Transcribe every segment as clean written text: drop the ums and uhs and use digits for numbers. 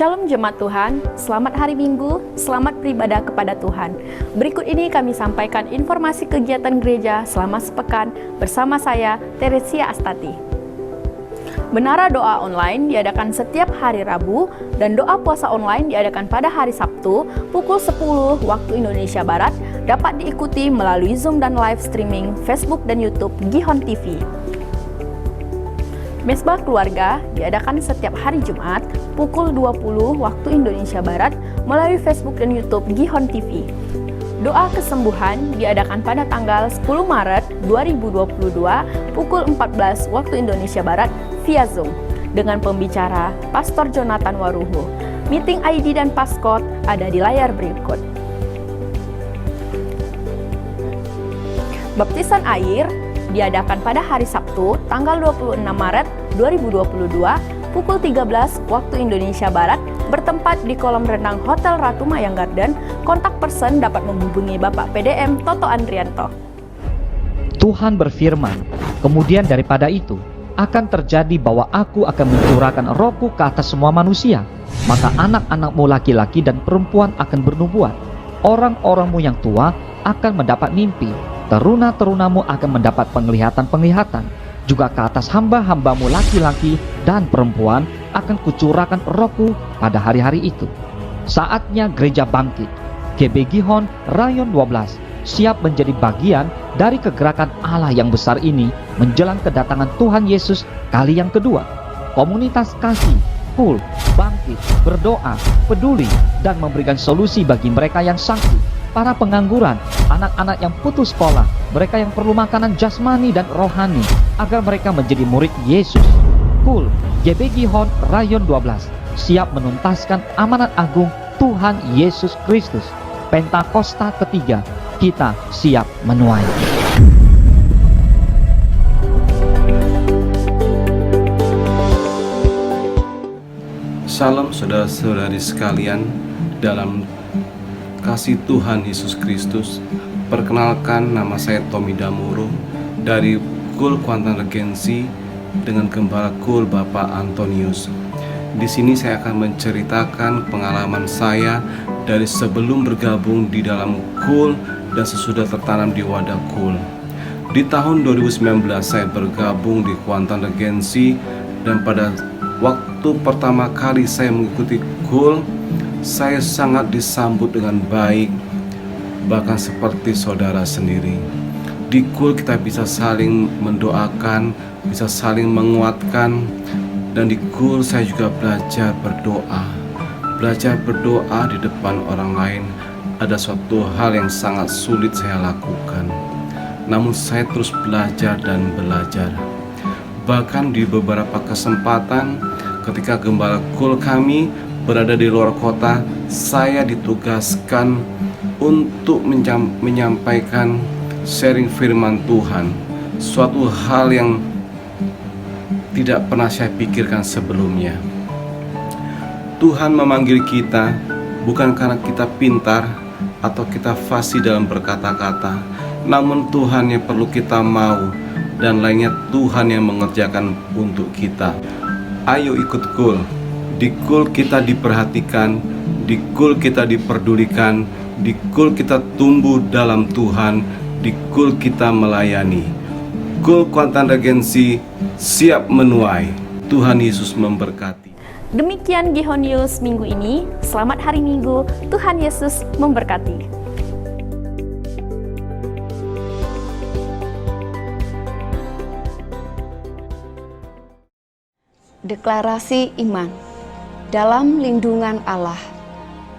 Shalom jemaat Tuhan, selamat hari Minggu, selamat beribadah kepada Tuhan. Berikut ini kami sampaikan informasi kegiatan gereja selama sepekan bersama saya, Teresia Astati. Menara doa online diadakan setiap hari Rabu dan doa puasa online diadakan pada hari Sabtu pukul 10 waktu Indonesia Barat, dapat diikuti melalui Zoom dan live streaming Facebook dan YouTube Gihon TV. Mesbah keluarga diadakan setiap hari Jumat pukul 20 waktu Indonesia Barat melalui Facebook dan YouTube Gihon TV. Doa kesembuhan diadakan pada tanggal 10 Maret 2022 pukul 14 waktu Indonesia Barat via Zoom dengan pembicara Pastor Jonathan Waruhu. Meeting ID dan passcode ada di layar berikut. Baptisan air diadakan pada hari Sabtu tanggal 26 Maret 2022 pukul 13 waktu Indonesia Barat bertempat di kolam renang Hotel Ratu Mayang Garden. Kontak person dapat menghubungi Bapak PDM Toto Andrianto. Tuhan berfirman, kemudian daripada itu akan terjadi bahwa aku akan mencurahkan rohku ke atas semua manusia, maka anak-anakmu laki-laki dan perempuan akan bernubuat, orang-orangmu yang tua akan mendapat mimpi, teruna-terunamu akan mendapat penglihatan-penglihatan, juga ke atas hamba-hambamu laki-laki dan perempuan akan kucurahkan rohku pada hari-hari itu. Saatnya gereja bangkit. GB Gihon Rayon 12 siap menjadi bagian dari kegerakan Allah yang besar ini menjelang kedatangan Tuhan Yesus kali yang kedua. Komunitas kasih, full, bangkit, berdoa, peduli, dan memberikan solusi bagi mereka yang sakit, para pengangguran, anak-anak yang putus sekolah, mereka yang perlu makanan jasmani dan rohani, agar mereka menjadi murid Yesus. Cool, GB Gihon Rayon 12 siap menuntaskan amanat agung Tuhan Yesus Kristus. Pentakosta ketiga, kita siap menuai. Salam saudara-saudari sekalian dalam kasih Tuhan Yesus Kristus. Perkenalkan, nama saya Tommy Damuro dari Kul Kuantan Regensi dengan Gembala Kul Bapak Antonius. Di sini saya akan menceritakan pengalaman saya dari sebelum bergabung di dalam Kul dan sesudah tertanam di wadah Kul. Di tahun 2019 saya bergabung di Kuantan Regensi, dan pada waktu pertama kali saya mengikuti Kul, saya sangat disambut dengan baik, bahkan seperti saudara sendiri. Di Kul kita bisa saling mendoakan, bisa saling menguatkan, dan di Kul saya juga belajar berdoa. Belajar berdoa di depan orang lain ada suatu hal yang sangat sulit saya lakukan. Namun saya terus belajar dan belajar. Bahkan di beberapa kesempatan ketika gembala Kul kami berada di luar kota, saya ditugaskan untuk menyampaikan sharing firman Tuhan, suatu hal yang tidak pernah saya pikirkan sebelumnya. Tuhan memanggil kita bukan karena kita pintar atau kita fasih dalam berkata-kata, namun Tuhan yang perlu kita mau, dan lainnya Tuhan yang mengerjakan untuk kita. Ayo ikut Kul. Di Kul kita diperhatikan, di Kul kita diperdulikan, di Kul kita tumbuh dalam Tuhan, di Kul kita melayani. Kul Kuantan Regensi siap menuai. Tuhan Yesus memberkati. Demikian Gihon News minggu ini. Selamat hari Minggu, Tuhan Yesus memberkati. Deklarasi iman. Dalam lindungan Allah,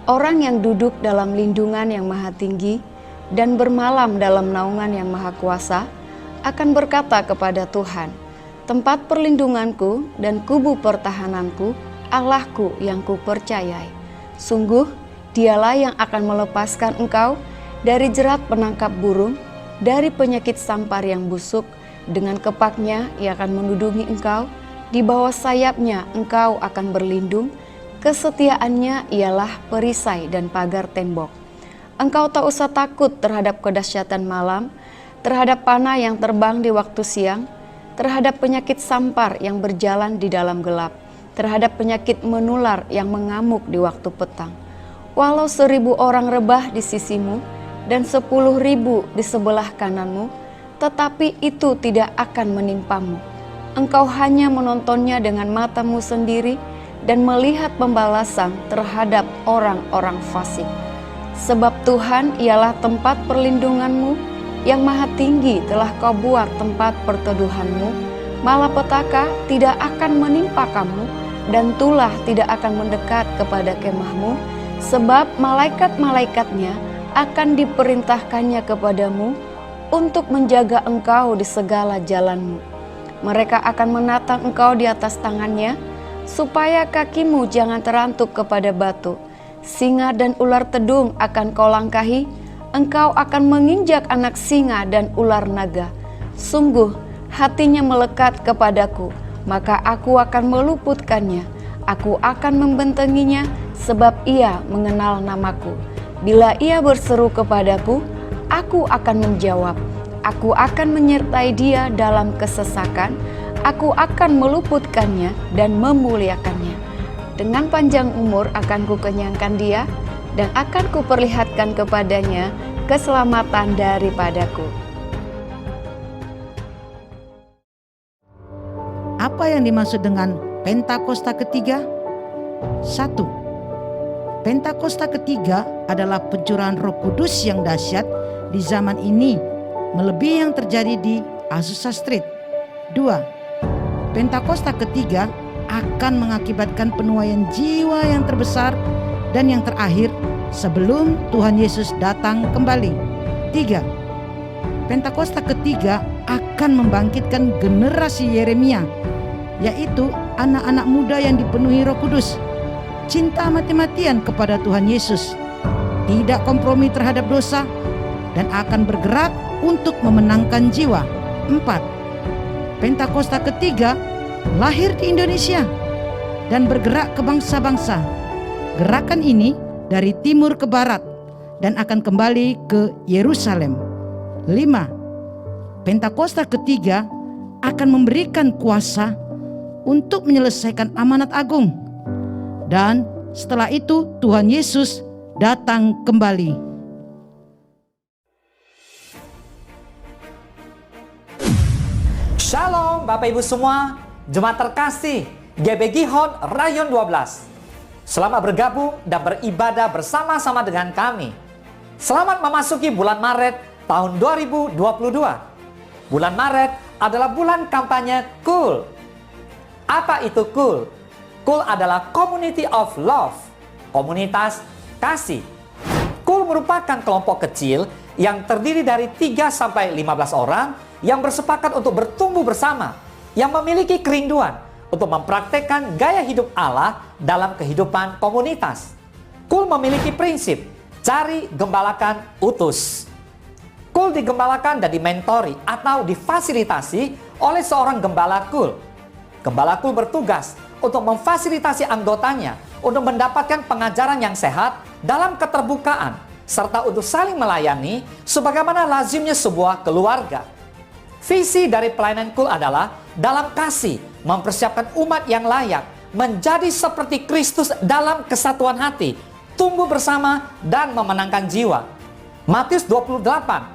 orang yang duduk dalam lindungan yang maha tinggi dan bermalam dalam naungan yang maha kuasa akan berkata kepada Tuhan, tempat perlindunganku dan kubu pertahananku, Allahku yang kupercayai. Sungguh dialah yang akan melepaskan engkau dari jerat penangkap burung, dari penyakit sampar yang busuk. Dengan kepaknya ia akan menudungi engkau, di bawah sayapnya engkau akan berlindung. Kesetiaannya ialah perisai dan pagar tembok. Engkau tak usah takut terhadap kedahsyatan malam, terhadap panah yang terbang di waktu siang, terhadap penyakit sampar yang berjalan di dalam gelap, terhadap penyakit menular yang mengamuk di waktu petang. Walau 1000 orang rebah di sisimu dan 10.000 di sebelah kananmu, tetapi itu tidak akan menimpamu. Engkau hanya menontonnya dengan matamu sendiri dan melihat pembalasan terhadap orang-orang fasik. Sebab Tuhan ialah tempat perlindunganmu, yang maha tinggi telah kau buat tempat perteduhanmu. Malapetaka tidak akan menimpa kamu, dan tulah tidak akan mendekat kepada kemahmu, sebab malaikat-malaikatnya akan diperintahkannya kepadamu untuk menjaga engkau di segala jalanmu. Mereka akan menatang engkau di atas tangannya, supaya kakimu jangan terantuk kepada batu. Singa dan ular tedung akan kau langkahi, engkau akan menginjak anak singa dan ular naga. Sungguh hatinya melekat kepadaku, maka aku akan meluputkannya. Aku akan membentenginya, sebab ia mengenal namaku. Bila ia berseru kepadaku, aku akan menjawab. Aku akan menyertai dia dalam kesesakan. Aku akan meluputkannya dan memuliakannya. Dengan panjang umur akan kukenyangkan dia, dan akan kuperlihatkan kepadanya keselamatan daripadaku. Apa yang dimaksud dengan Pentakosta ketiga? 1. Pentakosta ketiga adalah pencurahan Roh Kudus yang dahsyat di zaman ini, melebihi yang terjadi di Azusa Street. 2. Pentakosta ketiga akan mengakibatkan penuaian jiwa yang terbesar dan yang terakhir sebelum Tuhan Yesus datang kembali. 3. Pentakosta ketiga akan membangkitkan generasi Yeremia, yaitu anak-anak muda yang dipenuhi Roh Kudus, cinta mati-matian kepada Tuhan Yesus, tidak kompromi terhadap dosa, dan akan bergerak untuk memenangkan jiwa. 4. Pentakosta ketiga lahir di Indonesia dan bergerak ke bangsa-bangsa. Gerakan ini dari timur ke barat dan akan kembali ke Yerusalem. 5. Pentakosta ketiga akan memberikan kuasa untuk menyelesaikan amanat agung. Dan setelah itu Tuhan Yesus datang kembali. Shalom Bapak Ibu semua, jemaat terkasih GBG Hot Rayon 12. Selamat bergabung dan beribadah bersama-sama dengan kami. Selamat memasuki bulan Maret tahun 2022. Bulan Maret adalah bulan kampanye KUL. Apa itu KUL? KUL adalah Community of Love, komunitas kasih. KUL merupakan kelompok kecil yang terdiri dari 3-15 orang yang bersepakat untuk bertumbuh bersama, yang memiliki kerinduan untuk mempraktekkan gaya hidup Allah dalam kehidupan komunitas. KUL memiliki prinsip, cari, gembalakan, utus. KUL digembalakan dan dimentori atau difasilitasi oleh seorang gembala KUL. Gembala KUL bertugas untuk memfasilitasi anggotanya untuk mendapatkan pengajaran yang sehat dalam keterbukaan, serta untuk saling melayani sebagaimana lazimnya sebuah keluarga. Visi dari pelayanan KUL adalah dalam kasih mempersiapkan umat yang layak menjadi seperti Kristus dalam kesatuan hati, tumbuh bersama dan memenangkan jiwa. Matius 28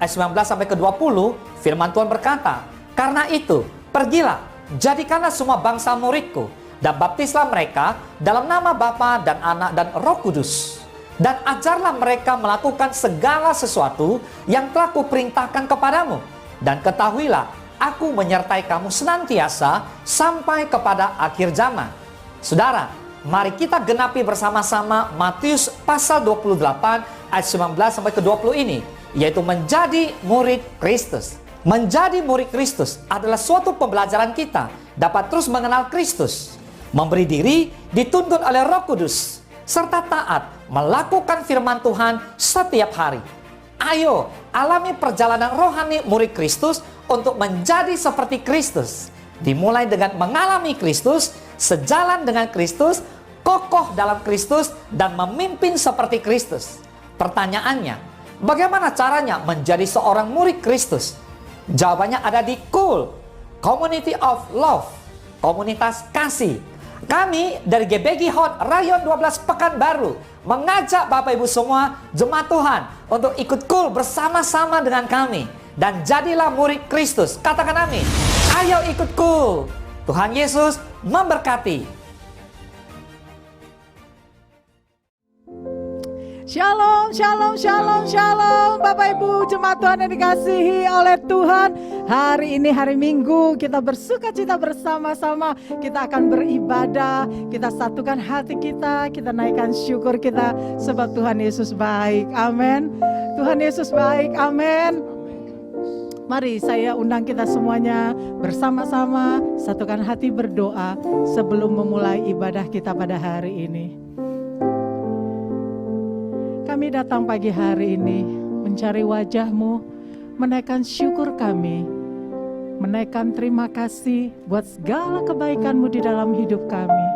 ayat 19-20 firman Tuhan berkata, "Karena itu, pergilah, jadikanlah semua bangsa muridku, dan baptislah mereka dalam nama Bapa dan Anak dan Roh Kudus. Dan ajarlah mereka melakukan segala sesuatu yang telah kuperintahkan kepadamu. Dan ketahuilah, aku menyertai kamu senantiasa sampai kepada akhir zaman." Saudara, mari kita genapi bersama-sama Matius pasal 28 ayat 19-20 ini, yaitu menjadi murid Kristus. Menjadi murid Kristus adalah suatu pembelajaran kita dapat terus mengenal Kristus, memberi diri dituntun oleh Roh Kudus, serta taat melakukan firman Tuhan setiap hari. Ayo, alami perjalanan rohani murid Kristus untuk menjadi seperti Kristus. Dimulai dengan mengalami Kristus, sejalan dengan Kristus, kokoh dalam Kristus, dan memimpin seperti Kristus. Pertanyaannya, bagaimana caranya menjadi seorang murid Kristus? Jawabannya ada di KUL, Community of Love, komunitas kasih. Kami dari GBG Hot Rayon 12 Pekanbaru mengajak Bapak Ibu semua jemaat Tuhan untuk ikut cool bersama-sama dengan kami. Dan jadilah murid Kristus. Katakan amin. Ayo ikut cool. Tuhan Yesus memberkati. Shalom, shalom, shalom, shalom Bapak Ibu jemaat Tuhan yang dikasihi oleh Tuhan. Hari ini hari Minggu kita bersuka cita bersama-sama. Kita akan beribadah, kita satukan hati kita naikkan syukur kita. Sebab Tuhan Yesus baik, amin. Tuhan Yesus baik, amin. Mari saya undang kita semuanya bersama-sama satukan hati berdoa sebelum memulai ibadah kita pada hari ini. Kami datang pagi hari ini mencari wajah-Mu, menaikkan syukur kami, menaikkan terima kasih buat segala kebaikan-Mu di dalam hidup kami.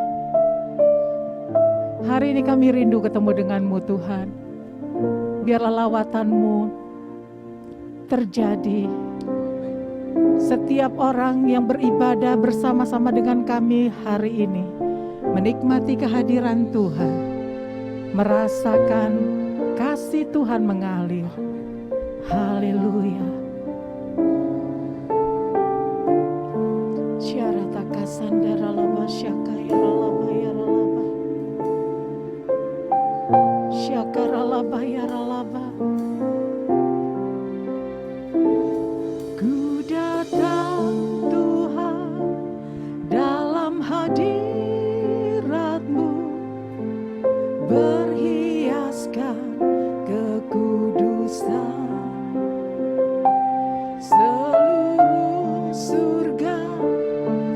Hari ini kami rindu ketemu dengan-Mu Tuhan. Biarlah lawatan-Mu terjadi. Setiap orang yang beribadah bersama-sama dengan kami hari ini, menikmati kehadiran Tuhan, merasakan kasih Tuhan mengalir. Haleluya. Syarata kasandara laba syakaya laba yara laba. Syakara laba yara laba. Ku datang Tuhan dalam hadirat-Mu, berhiaskan kekudusan. Seluruh surga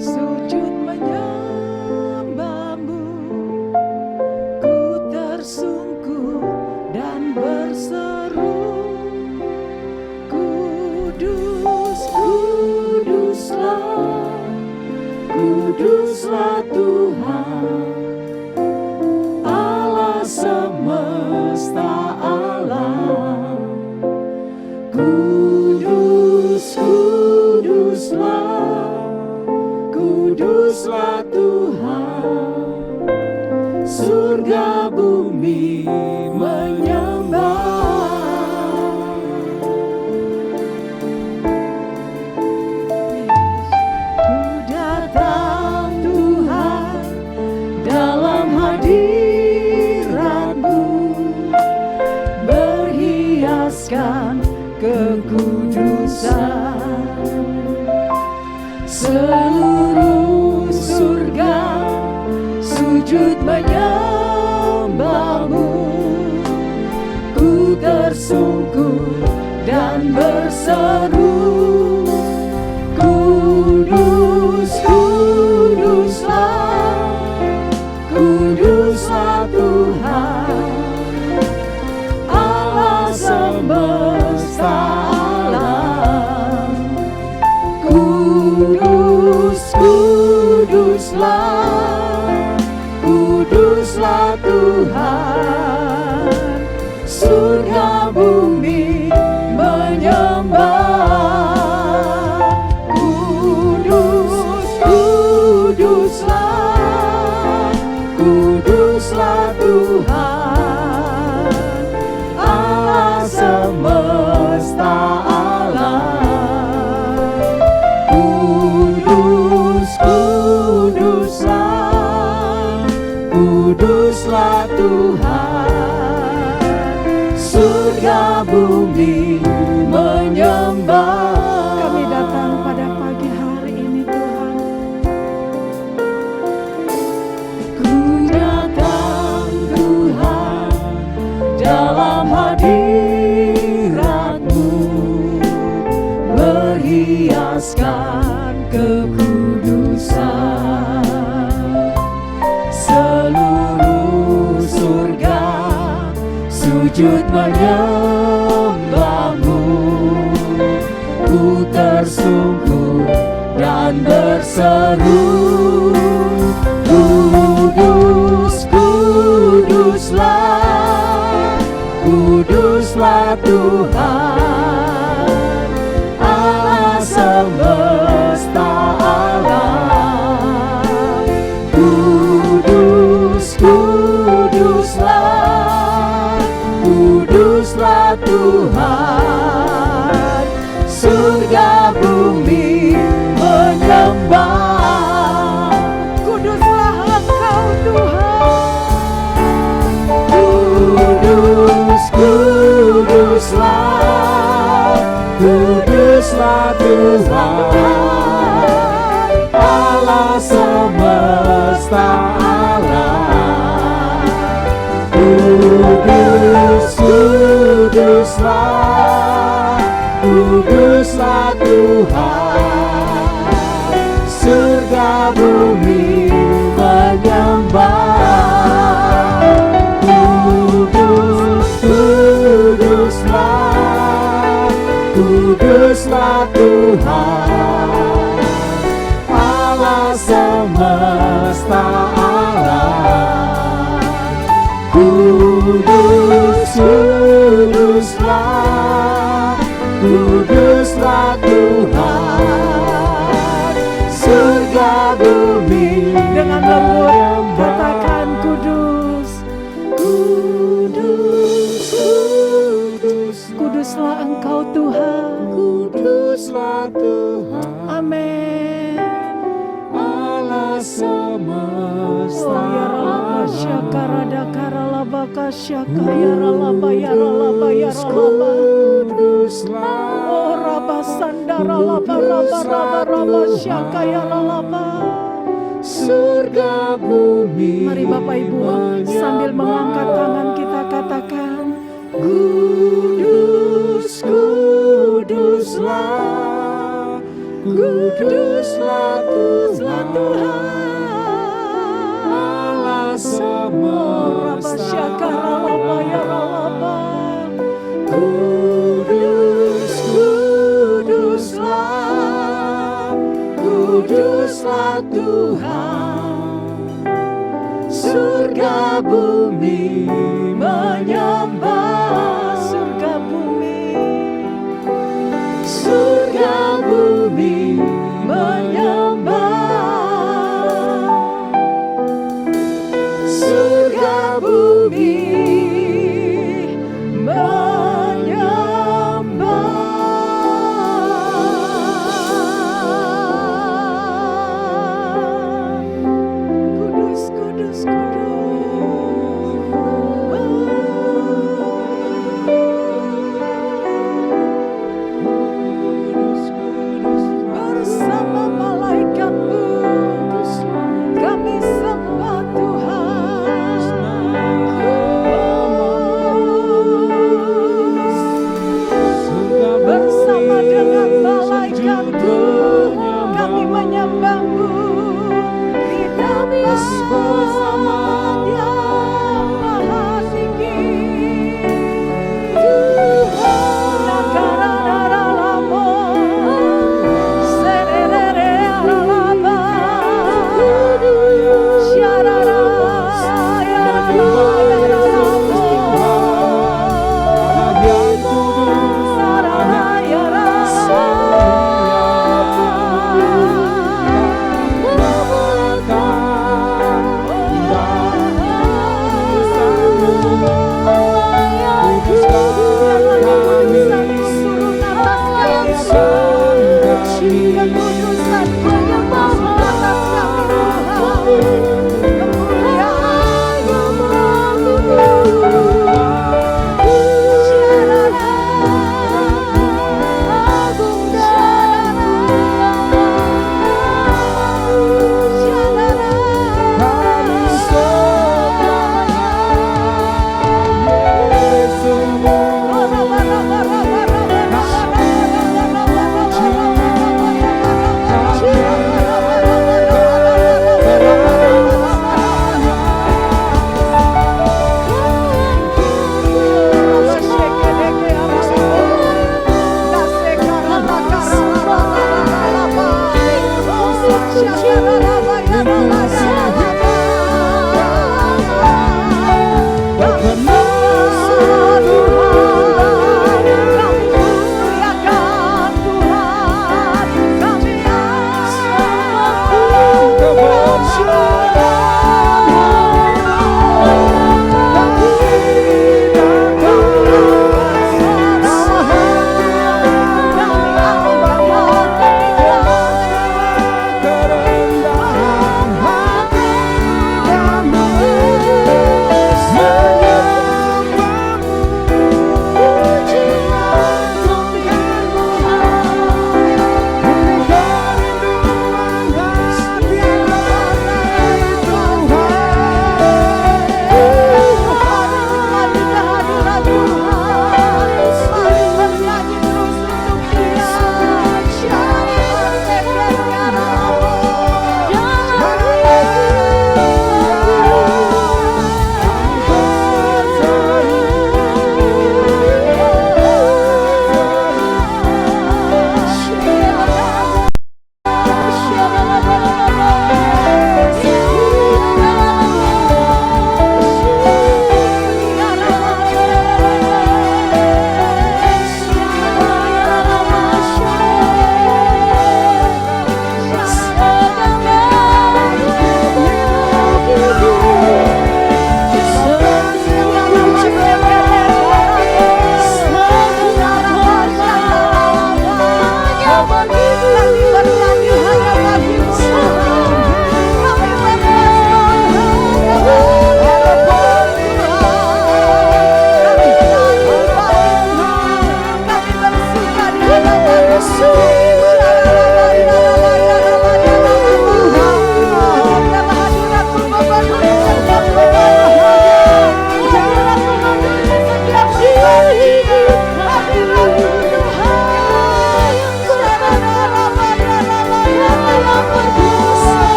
sujud menyembah-Mu. Ku tersungkur dan berseru, Kudus, kuduslah, kuduslah Tuhan Allah semesta alam. Kudus, kuduslah, kuduslah Tuhan, surga bumi menyembah. Ku datang Tuhan dalam hadirat-Mu, berhiaskan kekudusan. Seluruh surga sujud menyembah-Mu. Ku tersungkur dan berseru, Kudus, kuduslah, kuduslah Tuhan Allah semesta alam. Kudus, kuduslah, kuduslah Tuhan, surga bumi menyembah. Kudus, kuduslah, kuduslah Tuhan Allah semesta alam. Kudus, kuduslah, kuduslah Tuhan, surga bumi menyembah. Kami datang pada pagi hari ini Tuhan. Ku datang Tuhan dalam hadirat-Mu, berhiaskan kekudusan. Seluruh surga sujud menyembah-Mu. Ku tersungkur dan berseru, Kudus, kuduslah, kuduslah Tuhan Allah semesta alam. Allah semesta alam. Kudus, kuduslah, kuduslah Tuhan. Surga bumi menyembah. Kudus, kuduslah, kuduslah Tuhan. Allah semesta alam. Kudus, kuduslah, kuduslah Tuhan. Surga bumi Dengan lembut katakan kudus. Kudus, kudus, Kuduslah Engkau Tuhan. kuduslah Tuhan. Amin. Allah semesta Oh ya ralaba syaka rada karalaba kasyaka ya ralaba ya ralaba ya ralaba. Kuduslah, Oh raba sandara laba raba raba raba syaka ya ralaba. surga bumi. Mari Bapak Ibu sambil mengangkat tangan kita katakan Kudus, kuduslah, kuduslah Tuhan. Allah Raba semesta syaka ralaba ya ralaba. Kudus, kuduslah, kuduslah Tuhan. Surga bumi menyembah. Surga bumi, Surga bumi menyembah. Surga bumi menyembah. kudus, kudus, kudus. Bersama malaikatmu kami sembah Tuhan. Bersama dengan malaikatmu kami menyembahmu. Kita bersama yang maha tinggi. Tuhan Nakarararalamo, sererereralaba, syarara, yararararalamo, sarara, yarararalamo.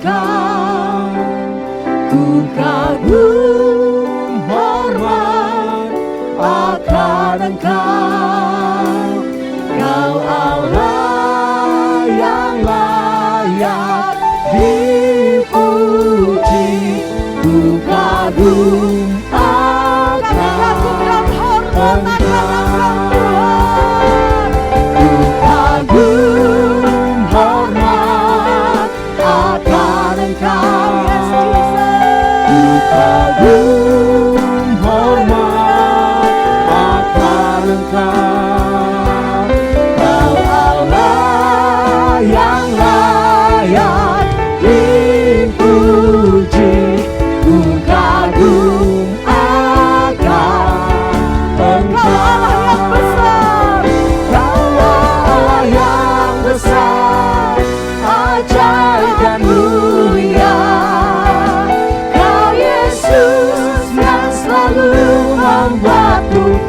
Engkau, ku kagum hormat akan Engkau, Kau Allah yang layak dipuji, ku kagum akan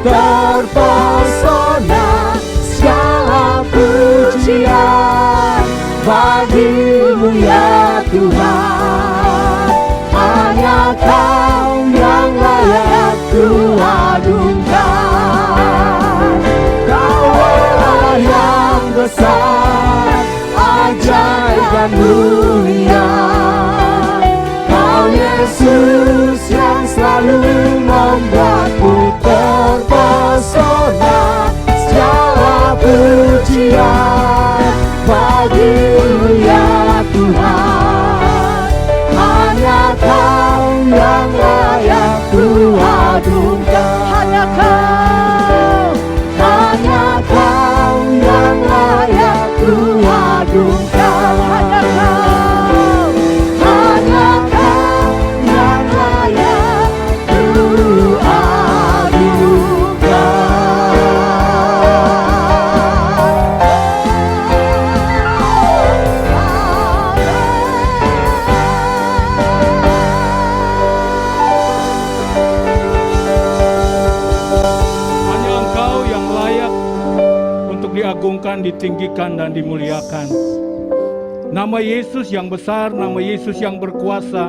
terpesona, segala pujian bagimu ya Tuhan. Hanya Kau yang layak ku agungkan. Kau Allah yang besar, ajaib dan mulia. Kau Yesus yang selalu membuatku terpesona, segala pujian bagimu ya Tuhan. Hanya Kau yang layak ku agungkan. Hanya Kau yang layak ku agungkan. Hanya Kau yang layak ku diagungkan, ditinggikan, dan dimuliakan. Nama Yesus yang besar, nama Yesus yang berkuasa.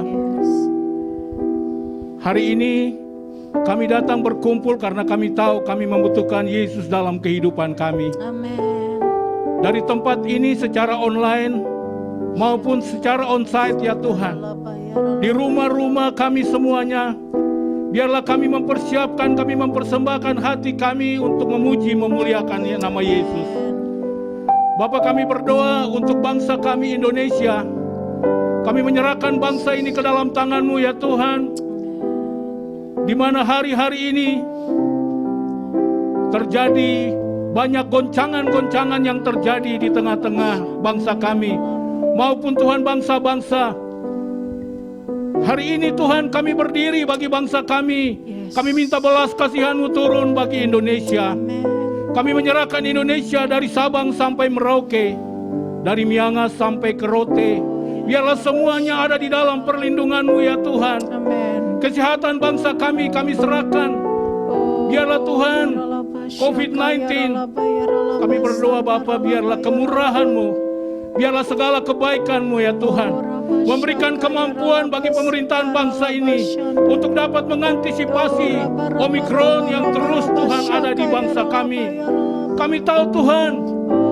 Hari ini kami datang berkumpul karena kami tahu kami membutuhkan Yesus dalam kehidupan kami. Amin. Dari tempat ini secara online maupun secara onsite ya Tuhan. Di rumah-rumah kami semuanya, biarlah kami mempersiapkan, kami mempersembahkan hati kami untuk memuji, memuliakan nama Yesus. Bapa, kami berdoa untuk bangsa kami Indonesia. Kami menyerahkan bangsa ini ke dalam tangan-Mu ya Tuhan. Di mana hari-hari ini terjadi banyak goncangan-goncangan yang terjadi di tengah-tengah bangsa kami, maupun Tuhan bangsa-bangsa. Hari ini Tuhan kami berdiri bagi bangsa kami. Kami minta belas kasihan-Mu turun bagi Indonesia. Kami menyerahkan Indonesia dari Sabang sampai Merauke, dari Miangas sampai ke Rote. Biarlah semuanya ada di dalam perlindungan-Mu ya Tuhan. Kesehatan bangsa kami serahkan. Biarlah Tuhan COVID-19, kami berdoa Bapa, biarlah kemurahan-Mu, biarlah segala kebaikan-Mu ya Tuhan, memberikan kemampuan bagi pemerintahan bangsa ini untuk dapat mengantisipasi Omikron yang terus Tuhan ada di bangsa kami. Kami tahu Tuhan,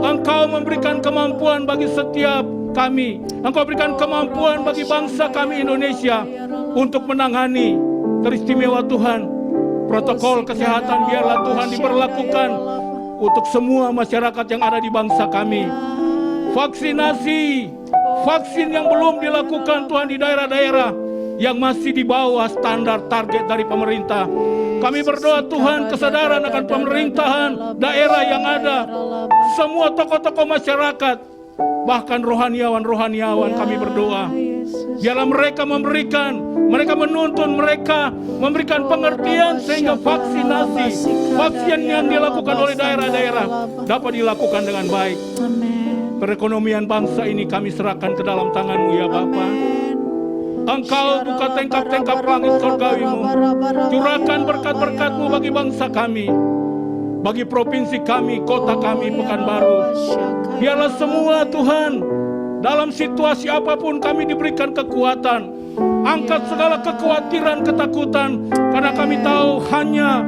Engkau memberikan kemampuan bagi setiap kami. Engkau berikan kemampuan bagi bangsa kami Indonesia untuk menangani. Teristimewa Tuhan, protokol kesehatan biarlah Tuhan diberlakukan untuk semua masyarakat yang ada di bangsa kami. Vaksinasi, vaksin yang belum dilakukan Tuhan di daerah-daerah yang masih di bawah standar target dari pemerintah. Kami berdoa Tuhan, kesadaran akan pemerintahan daerah yang ada, semua tokoh-tokoh masyarakat, bahkan rohaniawan-rohaniawan, kami berdoa biarlah mereka mereka menuntun, mereka memberikan pengertian sehingga vaksin yang dilakukan oleh daerah-daerah dapat dilakukan dengan baik. Perekonomian bangsa ini kami serahkan ke dalam tangan-Mu ya Bapa. Engkau buka tingkap-tingkap langit surgawi-Mu, curahkan berkat-berkat-Mu bagi bangsa kami, bagi provinsi kami, kota kami, Pekanbaru. Biarlah semua Tuhan Dalam situasi apapun kami diberikan kekuatan. Angkat segala kekhawatiran, ketakutan, karena kami tahu hanya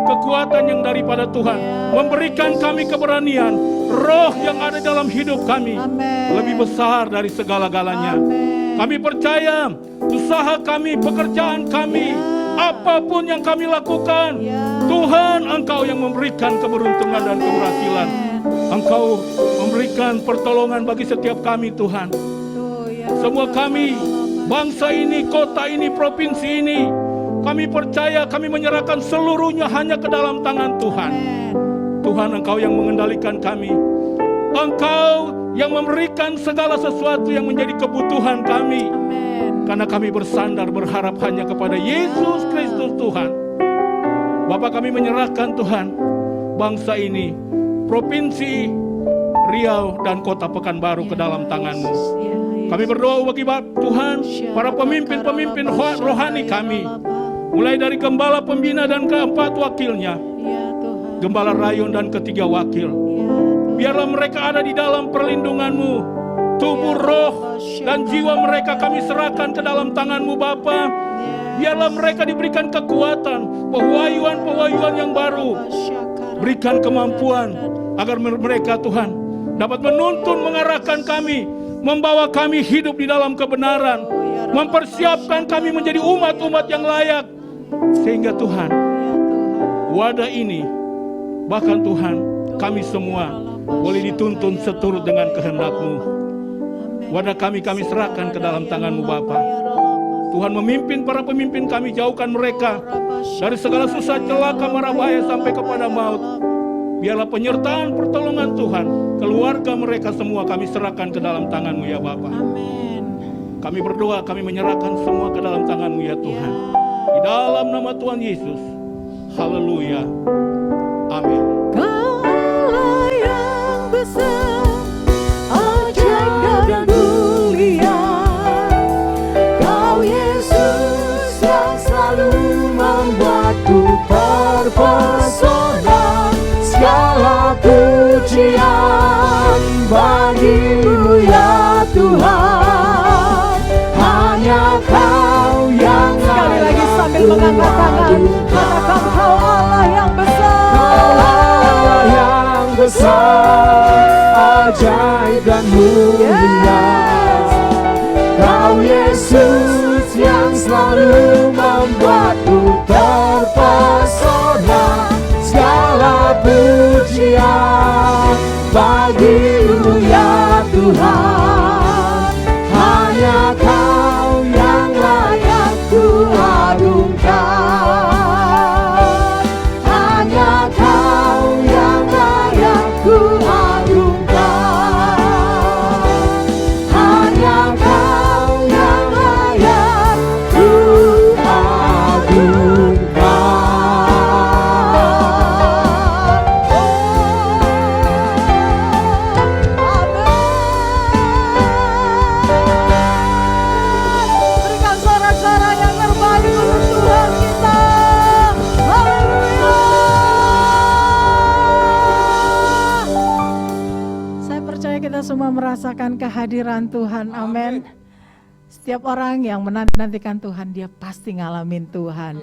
kekuatan yang daripada Tuhan memberikan kami keberanian. Roh yang ada dalam hidup kami lebih besar dari segala-galanya. Kami percaya usaha kami, pekerjaan kami, apapun yang kami lakukan, Tuhan, Engkau yang memberikan keberuntungan dan keberhasilan. Engkau memberikan pertolongan bagi setiap kami, Tuhan. Semua kami, bangsa ini, kota ini, provinsi ini, kami percaya, kami menyerahkan seluruhnya hanya ke dalam tangan Tuhan. Tuhan, Engkau yang mengendalikan kami. Engkau yang memberikan segala sesuatu yang menjadi kebutuhan kami. Karena kami bersandar berharap hanya kepada Yesus Kristus Tuhan. Bapa, kami menyerahkan Tuhan bangsa ini, Provinsi Riau dan Kota Pekanbaru ke dalam tangan-Mu. Kami berdoa bagi Tuhan, para pemimpin-pemimpin rohani kami, mulai dari Gembala Pembina dan keempat wakilnya, Gembala Rayon dan ketiga wakil. Biarlah mereka ada di dalam perlindungan-Mu. Tubuh, roh, dan jiwa mereka kami serahkan ke dalam tangan-Mu, Bapa. Biarlah mereka diberikan kekuatan, pewahyuan-pewahyuan yang baru. Berikan kemampuan agar mereka, Tuhan, dapat menuntun, mengarahkan kami, membawa kami hidup di dalam kebenaran, mempersiapkan kami menjadi umat-umat yang layak. Sehingga Tuhan, wadah ini, bahkan Tuhan, kami semua boleh dituntun seturut dengan kehendak-Mu. Wadah kami serahkan ke dalam tangan-Mu, Bapa. Tuhan, memimpin para pemimpin kami, jauhkan mereka dari segala susah, celaka, mara bahaya sampai kepada maut. Biarlah penyertaan pertolongan Tuhan, keluarga mereka semua kami serahkan ke dalam tangan-Mu, ya Bapa. Kami berdoa, kami menyerahkan semua ke dalam tangan-Mu, ya Tuhan. Di dalam nama Tuhan Yesus. Haleluya. Amin. Kau Allah yang besar, ajaib dan mulia. Kau Yesus yang selalu membuatku terpesona. Segala pujian bagi-Mu, ya Tuhan. Hanya Kau yang Sekali lagi sambil mengangkat tangan, katakan Kau Allah yang besar. Kau Allah yang besar, ajaib dan mulia. Kau Yesus yang selalu membuatku terpesona. Segala pujian bagi-Mu, ya Tuhan. Hanya Kau yang layak ku agungkan. Hanya Kau yang layak ku agungkan. Hanya Kau yang layak ku agungkan. Berikan suara-suara yang terbaik untuk Tuhan kita. Haleluya. Saya percaya kita semua merasakan kehadiran Tuhan. Amin. Setiap orang yang menantikan Tuhan, dia pasti ngalamin Tuhan.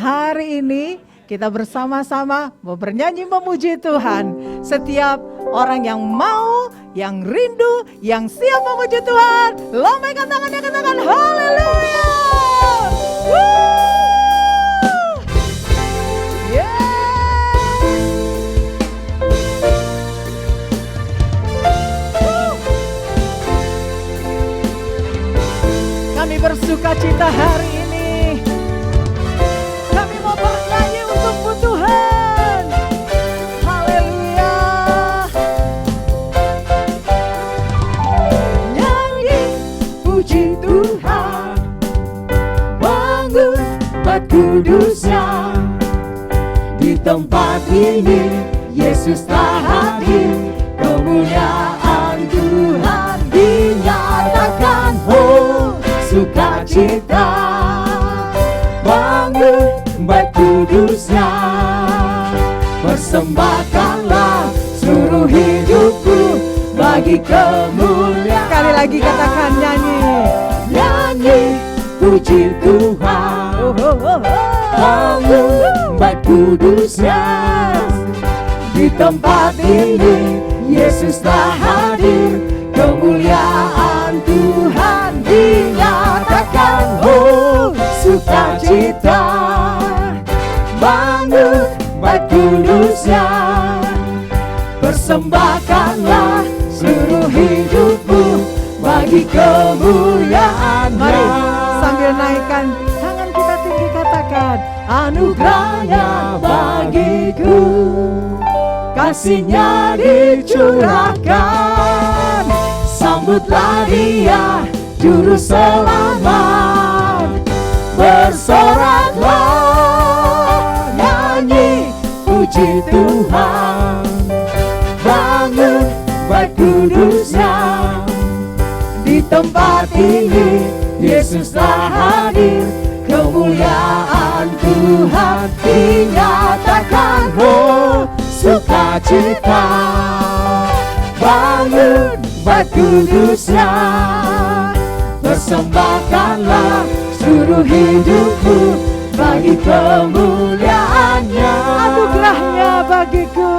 Hari ini kita bersama-sama mau bernyanyi memuji Tuhan. Setiap orang yang mau, yang rindu, yang siap memuji Tuhan, lambaikan tangannya, katakan haleluya. Woo! Yes. Woo! Kami bersuka cita hari ini. Kami mau bernyanyi untuk-Mu, Tuhan. Haleluya. Nyanyi puji Tuhan, bangun umat kudusnya. Di tempat ini Yesus telah hadir, kemuliaan Tuhan dinyatakan. Oh, sukacita, bangun umat kudusnya. Persembahkanlah seluruh hidupku bagi kemuliaan. Sekali lagi katakan nyanyi. Nyanyi puji Tuhan. Bangun bait kudusnya. Di tempat ini Yesus telah hadir. Kemuliaan Tuhan dinyatakan. Oh, sukacita. Bangun bait kudusnya. Persembahkanlah seluruh hidupmu bagi kemuliaan. Mari sambil naikkan tangan kita tinggi katakan, Anugerahnya bagiku, kasihnya dicurahkan. Sambutlah dia, juru selamat. Bersoraklah, nyanyi puji Tuhan. Bangun bait kudusnya. Di tempat ini Yesus telah hadir. Kemuliaan Tuhan dinyatakan. Oh, sukacita. Bangun bait kudusnya. Persembahkanlah seluruh hidupku bagi kemuliaannya. anugerahnya bagiku.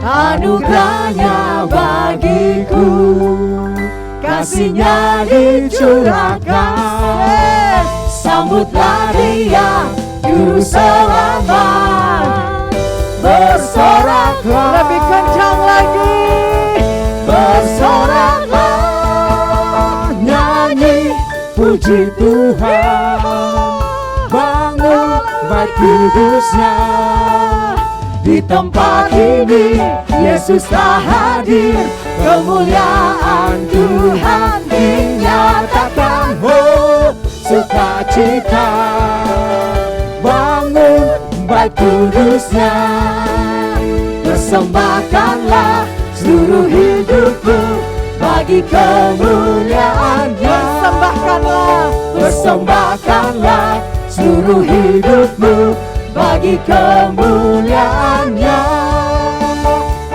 Anugerahnya bagiku, kasihnya dicurahkan. Sambutlah dia, juru selamat. Bersoraklah, Lebih kencang lagi. bersoraklah, nyanyi puji Tuhan. Bangun bait kudusnya. Di tempat ini Yesus telah hadir. Kemuliaan Tuhan dinyatakan. Oh, sukacita. Bangun bait kudusnya. Persembahkanlah seluruh hidupmu bagi kemuliaannya. Persembahkanlah seluruh hidupmu bagi kemuliaannya.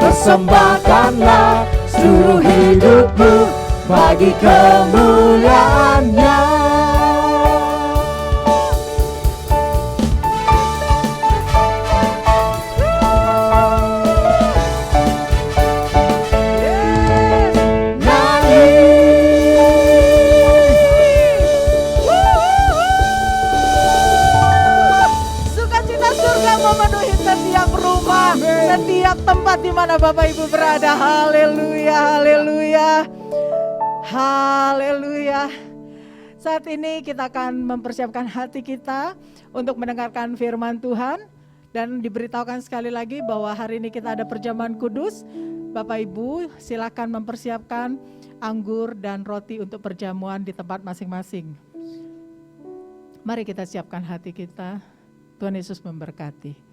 Persembahkanlah seluruh hidupmu bagi kemuliaannya. Setiap tempat di mana Bapak Ibu berada. Haleluya, haleluya, haleluya. Saat ini kita akan mempersiapkan hati kita untuk mendengarkan firman Tuhan. Dan diberitahukan sekali lagi bahwa hari ini kita ada perjamuan kudus. Bapak Ibu silakan mempersiapkan anggur dan roti untuk perjamuan di tempat masing-masing. Mari kita siapkan hati kita. Tuhan Yesus memberkati.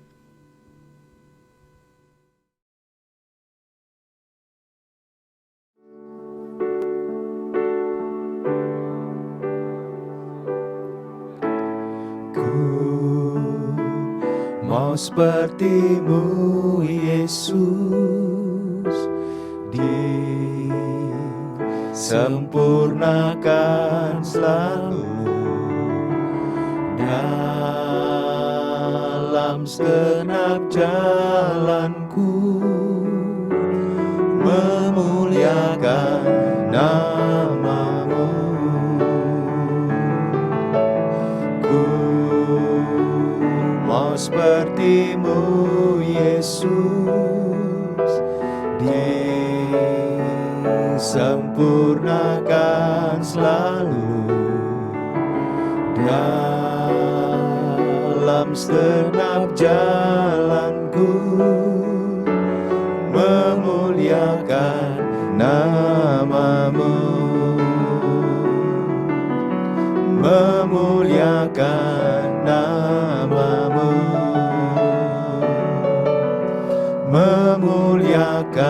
Mau sepertimu Yesus, disempurnakan selalu dalam segenap jalanku, memuliakan namamu. Mau sepertimu Yesus, disempurnakan selalu dalam segenap jalanku, memuliakan namamu, memuliakan namamu, memuliakan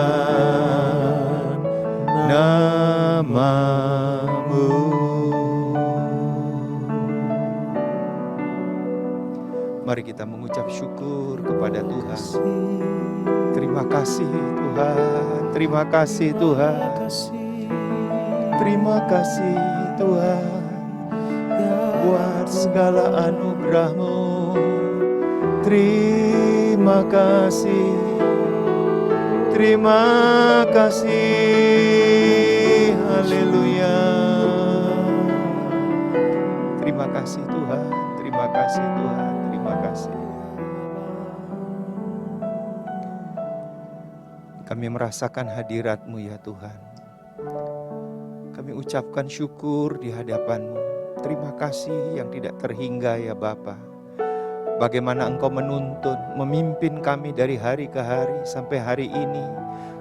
namamu. Mari kita mengucap syukur kepada Tuhan. Terima kasih Tuhan, terima kasih Tuhan, terima kasih Tuhan buat segala anugerah-Mu. Terima kasih, terima kasih, haleluya. Terima kasih Tuhan, terima kasih Tuhan, terima kasih. Kami merasakan hadirat-Mu ya Tuhan. Kami ucapkan syukur di hadapan-Mu. Terima kasih yang tidak terhingga ya Bapa. Bagaimana Engkau menuntun, memimpin kami dari hari ke hari sampai hari ini.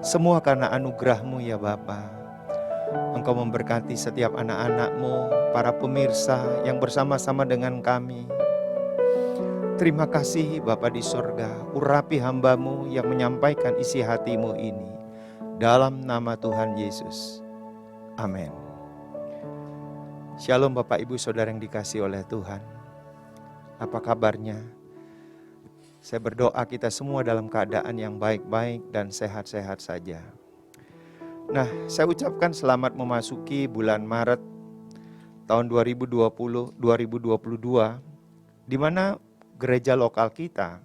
Semua karena anugerah-Mu ya Bapa. Engkau memberkati setiap anak-anak-Mu, para pemirsa yang bersama-sama dengan kami. Terima kasih Bapa di sorga, urapi hamba-Mu yang menyampaikan isi hati-Mu ini. Dalam nama Tuhan Yesus. Amin. Shalom Bapak Ibu Saudara yang dikasihi oleh Tuhan. Apa kabarnya? Saya berdoa kita semua dalam keadaan yang baik-baik dan sehat-sehat saja. Nah, saya ucapkan selamat memasuki bulan Maret tahun 2022, di mana gereja lokal kita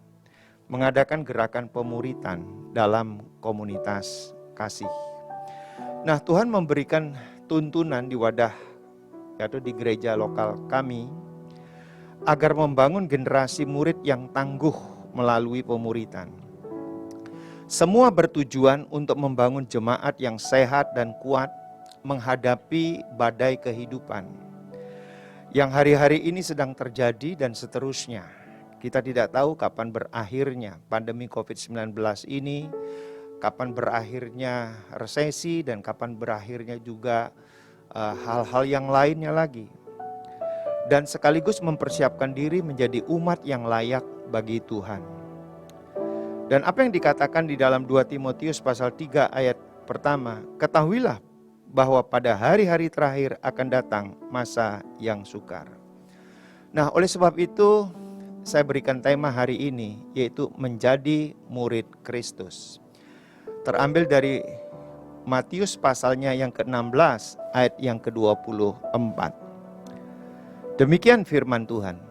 mengadakan gerakan pemuritan dalam komunitas kasih. Nah, Tuhan memberikan tuntunan di wadah, yaitu di gereja lokal kami, agar membangun generasi murid yang tangguh melalui pemuritan. Semua bertujuan untuk membangun jemaat yang sehat dan kuat menghadapi badai kehidupan yang hari-hari ini sedang terjadi dan seterusnya. Kita tidak tahu kapan berakhirnya pandemi COVID-19 ini, kapan berakhirnya resesi, dan kapan berakhirnya juga hal-hal yang lainnya lagi. Dan sekaligus mempersiapkan diri menjadi umat yang layak bagi Tuhan. Dan apa yang dikatakan di dalam 2 Timotius pasal 3 ayat pertama, ketahuilah bahwa pada hari-hari terakhir akan datang masa yang sukar. Nah, oleh sebab itu saya berikan tema hari ini, yaitu menjadi murid Kristus. Terambil dari Matius pasalnya yang ke-16 ayat yang ke-24. Demikian firman Tuhan.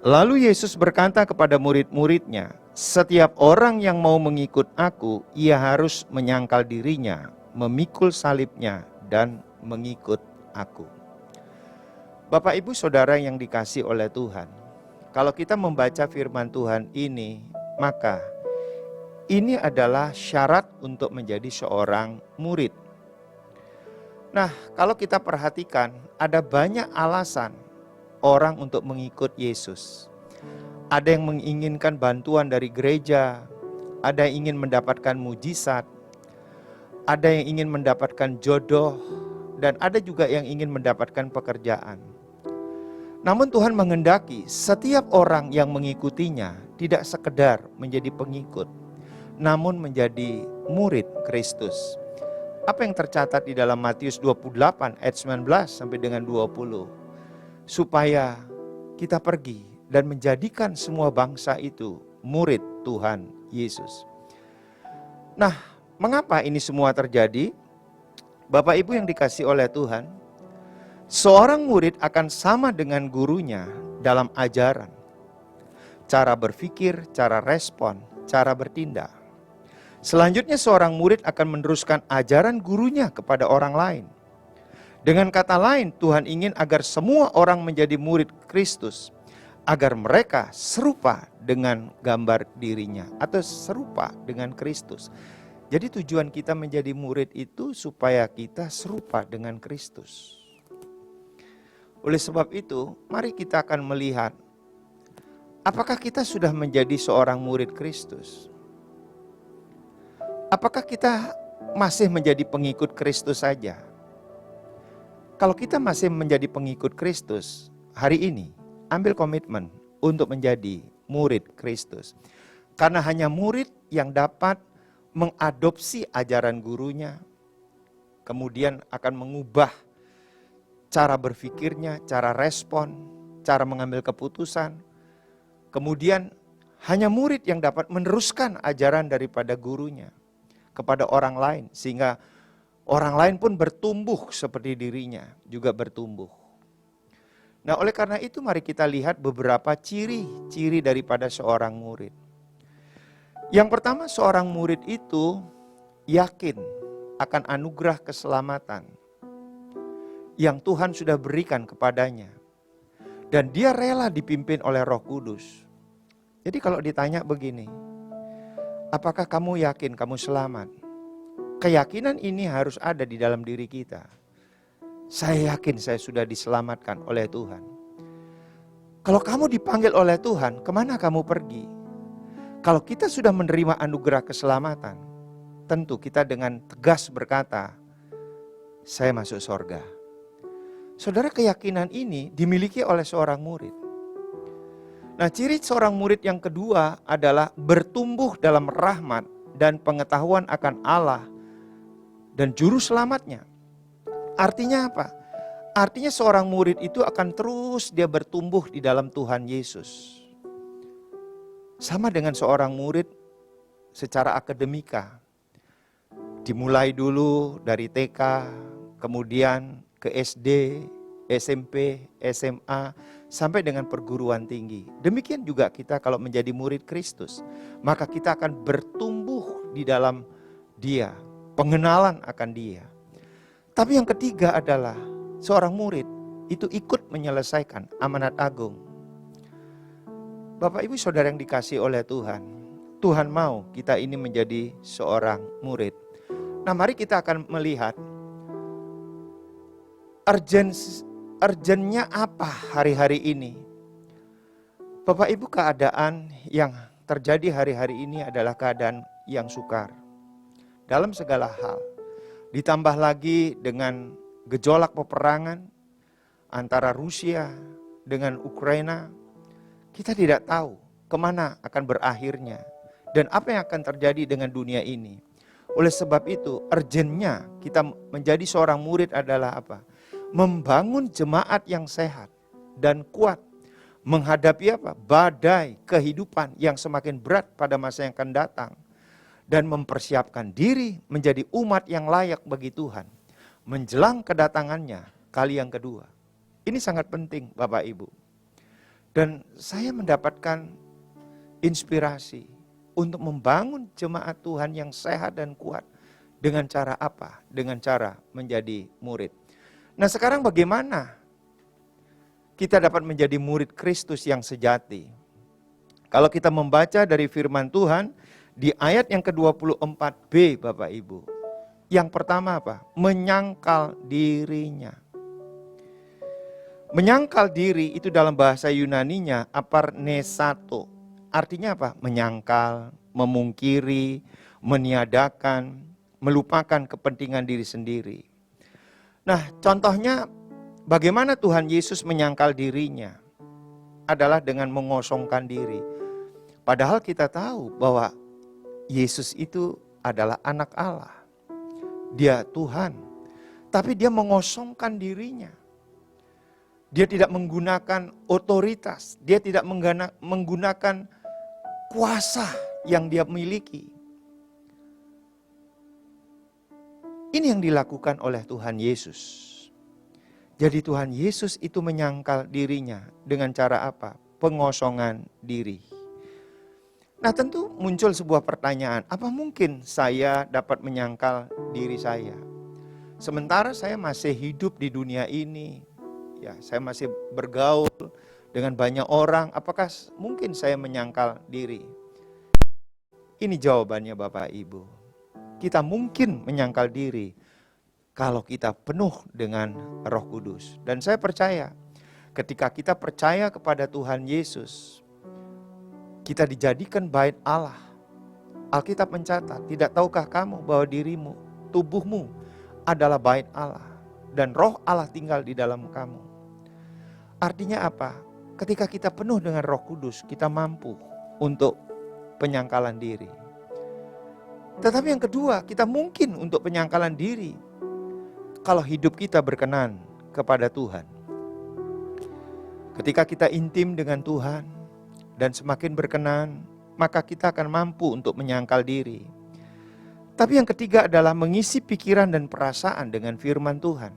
Lalu Yesus berkata kepada murid-muridnya, setiap orang yang mau mengikut aku, ia harus menyangkal dirinya, memikul salibnya, dan mengikut aku. Bapak Ibu Saudara yang dikasihi oleh Tuhan, kalau kita membaca firman Tuhan ini, maka ini adalah syarat untuk menjadi seorang murid. Nah, kalau kita perhatikan, ada banyak alasan orang untuk mengikut Yesus. Ada yang menginginkan bantuan dari gereja, ada yang ingin mendapatkan mujizat, ada yang ingin mendapatkan jodoh, dan ada juga yang ingin mendapatkan pekerjaan. Namun Tuhan menghendaki setiap orang yang mengikutinya tidak sekedar menjadi pengikut, namun menjadi murid Kristus. Apa yang tercatat di dalam Matius 28 ayat 19 sampai dengan 20? Supaya kita pergi dan menjadikan semua bangsa itu murid Tuhan Yesus. Nah, mengapa ini semua terjadi? Bapak Ibu yang dikasihi oleh Tuhan, seorang murid akan sama dengan gurunya dalam ajaran, cara berpikir, cara respon, cara bertindak. Selanjutnya seorang murid akan meneruskan ajaran gurunya kepada orang lain. Dengan kata lain, Tuhan ingin agar semua orang menjadi murid Kristus, agar mereka serupa dengan gambar dirinya atau serupa dengan Kristus. Jadi tujuan kita menjadi murid itu supaya kita serupa dengan Kristus. Oleh sebab itu, mari kita akan melihat apakah kita sudah menjadi seorang murid Kristus. Apakah kita masih menjadi pengikut Kristus saja? Kalau kita masih menjadi pengikut Kristus, hari ini ambil komitmen untuk menjadi murid Kristus. Karena hanya murid yang dapat mengadopsi ajaran gurunya, kemudian akan mengubah cara berpikirnya, cara respon, cara mengambil keputusan. Kemudian Hanya murid yang dapat meneruskan ajaran daripada gurunya kepada orang lain, sehingga orang lain pun bertumbuh seperti dirinya juga bertumbuh. Nah, oleh karena itu mari kita lihat beberapa ciri-ciri daripada seorang murid. Yang pertama, seorang murid itu yakin akan anugerah keselamatan yang Tuhan sudah berikan kepadanya. Dan dia rela dipimpin oleh Roh Kudus. Jadi kalau ditanya begini, apakah kamu yakin kamu selamat? Keyakinan ini harus ada di dalam diri kita. Saya yakin saya sudah diselamatkan oleh Tuhan. Kalau kamu dipanggil oleh Tuhan, kemana kamu pergi? Kalau kita sudah menerima anugerah keselamatan, tentu kita dengan tegas berkata, saya masuk sorga. Saudara, keyakinan ini dimiliki oleh seorang murid. Nah, ciri seorang murid yang kedua adalah bertumbuh dalam rahmat dan pengetahuan akan Allah dan juru selamatnya. Artinya apa? Artinya seorang murid itu akan terus dia bertumbuh di dalam Tuhan Yesus. Sama dengan seorang murid secara akademika. Dimulai dulu dari TK, kemudian ke SD, SMP, SMA, sampai dengan perguruan tinggi. Demikian juga kita kalau menjadi murid Kristus, maka kita akan bertumbuh di dalam Dia, pengenalan akan Dia. Tapi yang ketiga adalah seorang murid itu ikut menyelesaikan amanat agung. Bapak Ibu Saudara yang dikasihi oleh Tuhan, Tuhan mau kita ini menjadi seorang murid. Nah, mari kita akan melihat urgennya apa hari-hari ini. Bapak Ibu, keadaan yang terjadi hari-hari ini adalah keadaan yang sukar dalam segala hal. Ditambah lagi dengan gejolak peperangan antara Rusia dengan Ukraina, kita tidak tahu kemana akan berakhirnya dan apa yang akan terjadi dengan dunia ini. Oleh sebab itu, urgennya kita menjadi seorang murid adalah apa? Membangun jemaat yang sehat dan kuat menghadapi apa? Badai kehidupan yang semakin berat pada masa yang akan datang, dan mempersiapkan diri menjadi umat yang layak bagi Tuhan menjelang kedatangannya kali yang kedua. Ini sangat penting Bapak Ibu. Dan saya mendapatkan inspirasi untuk membangun jemaat Tuhan yang sehat dan kuat. Dengan cara apa? Dengan cara menjadi murid. Nah, sekarang bagaimana kita dapat menjadi murid Kristus yang sejati? Kalau kita membaca dari firman Tuhan di ayat yang ke-24b Bapak Ibu. Yang pertama apa? Menyangkal dirinya. Menyangkal diri itu dalam bahasa Yunaninya aparnesato. Artinya apa? Menyangkal, memungkiri, meniadakan, melupakan kepentingan diri sendiri. Nah, contohnya bagaimana Tuhan Yesus menyangkal dirinya adalah dengan mengosongkan diri. Padahal kita tahu bahwa Yesus itu adalah anak Allah. Dia Tuhan. Tapi dia mengosongkan dirinya. Dia tidak menggunakan otoritas. Dia tidak menggunakan kuasa yang dia miliki. Ini yang dilakukan oleh Tuhan Yesus. Jadi Tuhan Yesus itu menyangkal dirinya dengan cara apa? Pengosongan diri. Nah, tentu muncul sebuah pertanyaan, apa mungkin saya dapat menyangkal diri saya? Sementara saya masih hidup di dunia ini, ya, saya masih bergaul dengan banyak orang, apakah mungkin saya menyangkal diri? Ini jawabannya Bapak Ibu. Kita mungkin menyangkal diri kalau kita penuh dengan Roh Kudus. Dan saya percaya ketika kita percaya kepada Tuhan Yesus, kita dijadikan bait Allah. Alkitab mencatat, tidak tahukah kamu bahwa dirimu, tubuhmu adalah bait Allah dan Roh Allah tinggal di dalam kamu. Artinya apa? Ketika kita penuh dengan Roh Kudus, kita mampu untuk penyangkalan diri. Tetapi yang kedua, kita mungkin untuk penyangkalan diri kalau hidup kita berkenan kepada Tuhan. Ketika kita intim dengan Tuhan dan semakin berkenan, maka kita akan mampu untuk menyangkal diri. Tapi yang ketiga adalah mengisi pikiran dan perasaan dengan firman Tuhan.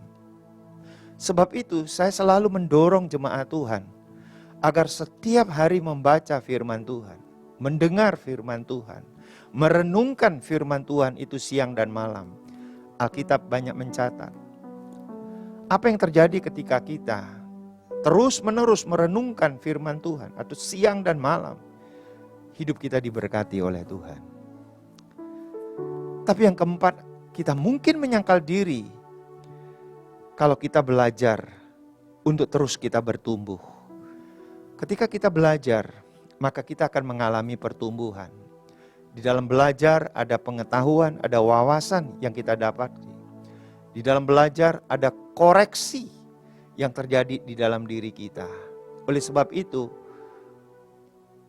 Sebab itu saya selalu mendorong jemaat Tuhan agar setiap hari membaca firman Tuhan, mendengar firman Tuhan, merenungkan firman Tuhan itu siang dan malam. Alkitab banyak mencatat apa yang terjadi ketika kita terus-menerus merenungkan firman Tuhan atau siang dan malam. Hidup kita diberkati oleh Tuhan. Tapi yang keempat, kita mungkin menyangkal diri kalau kita belajar untuk terus kita bertumbuh. Ketika kita belajar, maka kita akan mengalami pertumbuhan. Di dalam belajar ada pengetahuan, ada wawasan yang kita dapati. Di dalam belajar ada koreksi yang terjadi di dalam diri kita. Oleh sebab itu,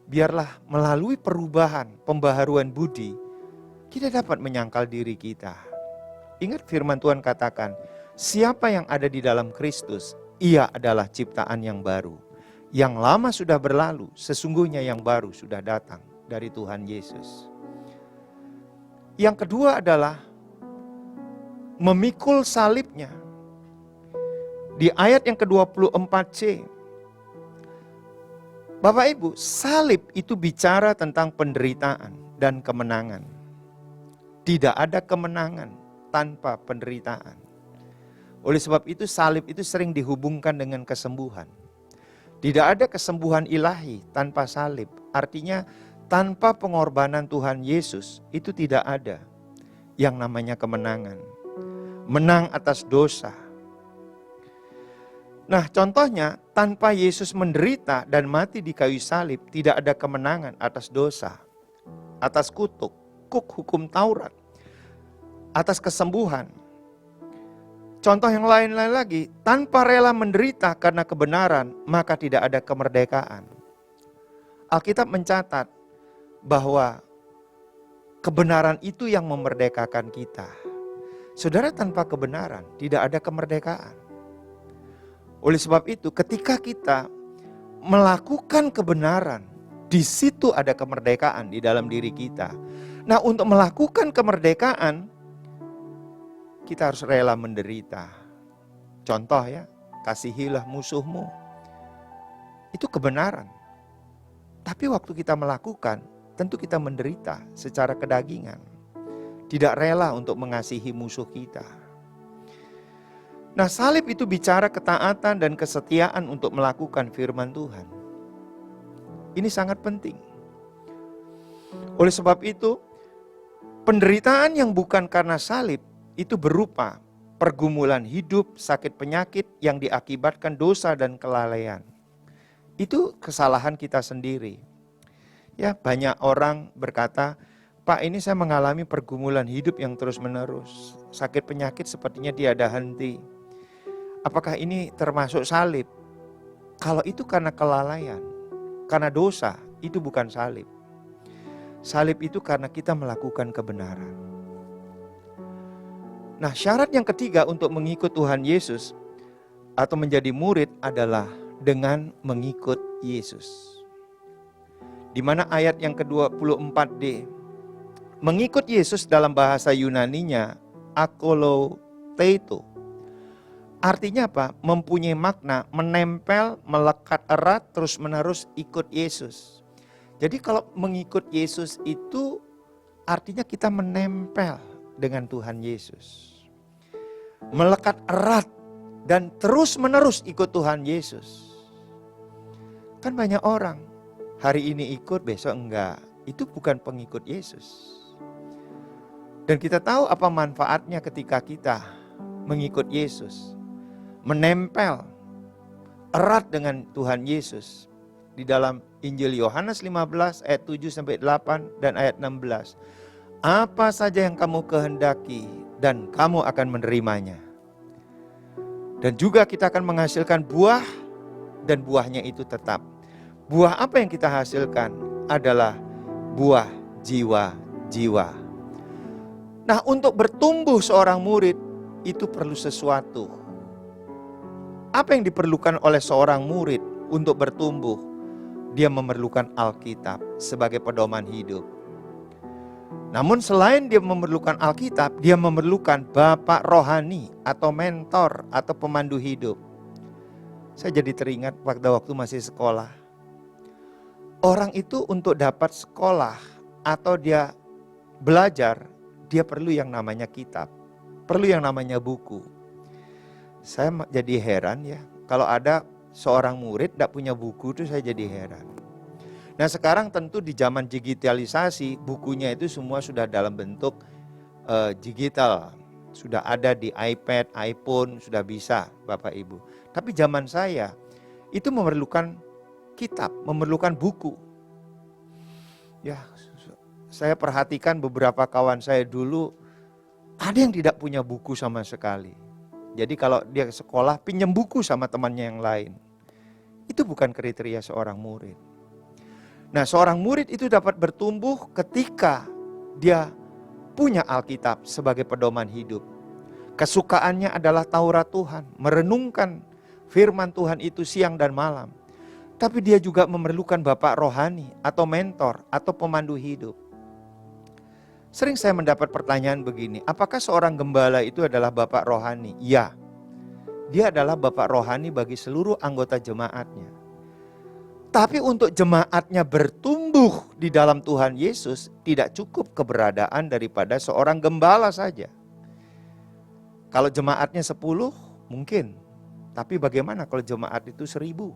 biarlah melalui perubahan, pembaharuan budi, kita dapat menyangkal diri kita. Ingat firman Tuhan katakan, siapa yang ada di dalam Kristus, ia adalah ciptaan yang baru. Yang lama sudah berlalu, sesungguhnya yang baru sudah datang dari Tuhan Yesus. Yang kedua adalah memikul salibnya. Di ayat yang ke-24c, Bapak Ibu, salib itu bicara tentang penderitaan dan kemenangan. Tidak ada kemenangan tanpa penderitaan. Oleh sebab itu salib itu sering dihubungkan dengan kesembuhan. Tidak ada kesembuhan ilahi tanpa salib. Artinya tanpa pengorbanan Tuhan Yesus itu tidak ada yang namanya kemenangan. Menang atas dosa. Nah, contohnya tanpa Yesus menderita dan mati di kayu salib, tidak ada kemenangan atas dosa, atas kutuk hukum Taurat, atas kesembuhan. Contoh yang lain-lain lagi, tanpa rela menderita karena kebenaran, maka tidak ada kemerdekaan. Alkitab mencatat bahwa kebenaran itu yang memerdekakan kita. Saudara, tanpa kebenaran tidak ada kemerdekaan. Oleh sebab itu, ketika kita melakukan kebenaran, di situ ada kemerdekaan di dalam diri kita. Nah, untuk melakukan kemerdekaan, kita harus rela menderita. Contoh ya, kasihilah musuhmu. Itu kebenaran. Tapi waktu kita melakukan, tentu kita menderita secara kedagingan. Tidak rela untuk mengasihi musuh kita. Nah, salib itu bicara ketaatan dan kesetiaan untuk melakukan firman Tuhan. Ini sangat penting. Oleh sebab itu, penderitaan yang bukan karena salib itu berupa pergumulan hidup, sakit penyakit yang diakibatkan dosa dan kelalaian. Itu kesalahan kita sendiri. Ya, banyak orang berkata, Pak, ini saya mengalami pergumulan hidup yang terus-menerus. Sakit penyakit sepertinya tiada henti. Apakah ini termasuk salib? Kalau itu karena kelalaian, karena dosa, itu bukan salib. Salib itu karena kita melakukan kebenaran. Nah, syarat yang ketiga untuk mengikut Tuhan Yesus atau menjadi murid adalah dengan mengikut Yesus. Di mana ayat yang ke-24d, mengikut Yesus dalam bahasa Yunaninya akoloteito. Artinya apa? Mempunyai makna menempel, melekat erat, terus-menerus ikut Yesus. Jadi kalau mengikut Yesus itu artinya kita menempel dengan Tuhan Yesus. Melekat erat dan terus-menerus ikut Tuhan Yesus. Kan banyak orang hari ini ikut, besok enggak. Itu bukan pengikut Yesus. Dan kita tahu apa manfaatnya ketika kita mengikut Yesus. Menempel erat dengan Tuhan Yesus. Di dalam Injil Yohanes 15 ayat 7-8 dan ayat 16. Apa saja yang kamu kehendaki dan kamu akan menerimanya. Dan juga kita akan menghasilkan buah dan buahnya itu tetap. Buah apa yang kita hasilkan adalah buah jiwa-jiwa. Nah, untuk bertumbuh seorang murid itu perlu sesuatu. Apa yang diperlukan oleh seorang murid untuk bertumbuh? dia memerlukan Alkitab sebagai pedoman hidup. Namun selain dia memerlukan Alkitab, dia memerlukan bapak rohani atau mentor atau pemandu hidup. Saya jadi teringat waktu masih sekolah. Orang itu untuk dapat sekolah atau dia belajar, dia perlu yang namanya kitab, perlu yang namanya buku. Saya jadi heran ya, kalau ada seorang murid tidak punya buku itu saya jadi heran. Nah sekarang tentu di zaman digitalisasi, bukunya itu semua sudah dalam bentuk digital. Sudah ada di iPad, iPhone, sudah bisa Bapak Ibu. Tapi zaman saya itu memerlukan kitab, memerlukan buku. Ya, saya perhatikan beberapa kawan saya dulu, ada yang tidak punya buku sama sekali. Jadi kalau dia ke sekolah, pinjam buku sama temannya yang lain. Itu bukan kriteria seorang murid. Nah, seorang murid itu dapat bertumbuh ketika dia punya Alkitab sebagai pedoman hidup. Kesukaannya adalah Taurat Tuhan, merenungkan firman Tuhan itu siang dan malam. Tapi dia juga memerlukan bapak rohani atau mentor atau pemandu hidup. Sering saya mendapat pertanyaan begini, apakah seorang gembala itu adalah bapak rohani? Ya, dia adalah bapak rohani bagi seluruh anggota jemaatnya. Tapi untuk jemaatnya bertumbuh di dalam Tuhan Yesus, tidak cukup keberadaan daripada seorang gembala saja. Kalau jemaatnya 10 mungkin, tapi bagaimana kalau jemaat itu 1000,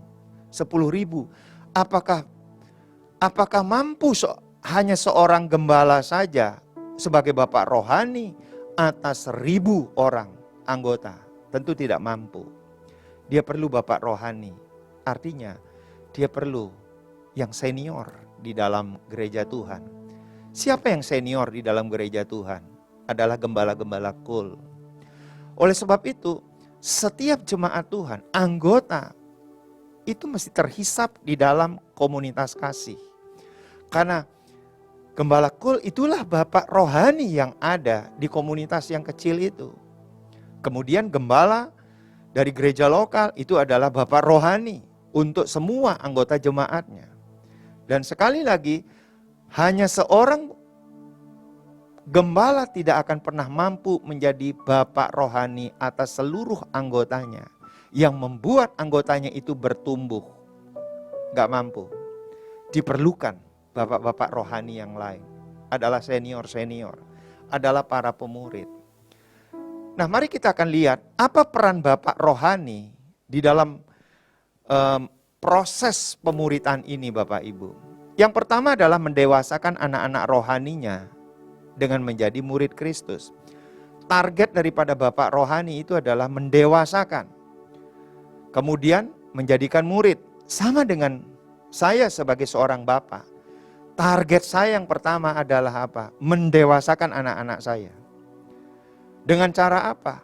10.000? Apakah mampu hanya seorang gembala saja sebagai bapak rohani atas 1000 orang anggota? Tentu tidak mampu. Dia perlu bapak rohani, artinya dia perlu yang senior di dalam gereja Tuhan. Siapa yang senior di dalam gereja Tuhan? Adalah gembala-gembala kul. Oleh sebab itu, setiap jemaat Tuhan, anggota, itu mesti terhisap di dalam komunitas kasih. Karena gembala kul itulah bapak rohani yang ada di komunitas yang kecil itu. Kemudian gembala dari gereja lokal itu adalah bapak rohani untuk semua anggota jemaatnya. Dan sekali lagi, hanya seorang gembala tidak akan pernah mampu menjadi bapak rohani atas seluruh anggotanya, yang membuat anggotanya itu bertumbuh. Gak mampu. Diperlukan bapak-bapak rohani yang lain. Adalah senior-senior. Adalah para pemurid. Nah, mari kita akan lihat apa peran bapak rohani di dalam proses pemuritan ini Bapak Ibu. Yang pertama adalah mendewasakan anak-anak rohaninya dengan menjadi murid Kristus. Target daripada bapak rohani itu adalah mendewasakan. Kemudian menjadikan murid. Sama dengan saya sebagai seorang bapak. Target saya yang pertama adalah apa? Mendewasakan anak-anak saya. Dengan cara apa?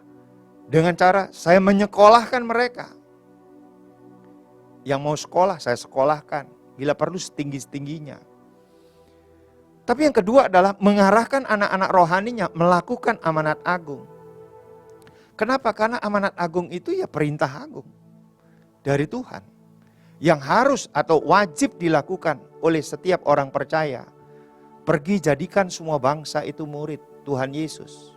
Dengan cara saya menyekolahkan mereka. Yang mau sekolah, saya sekolahkan. Bila perlu setinggi-tingginya. Tapi yang kedua adalah mengarahkan anak-anak rohaninya melakukan amanat agung. Kenapa? Karena amanat agung itu ya perintah agung dari Tuhan. Yang harus atau wajib dilakukan oleh setiap orang percaya. Pergi jadikan semua bangsa itu murid Tuhan Yesus.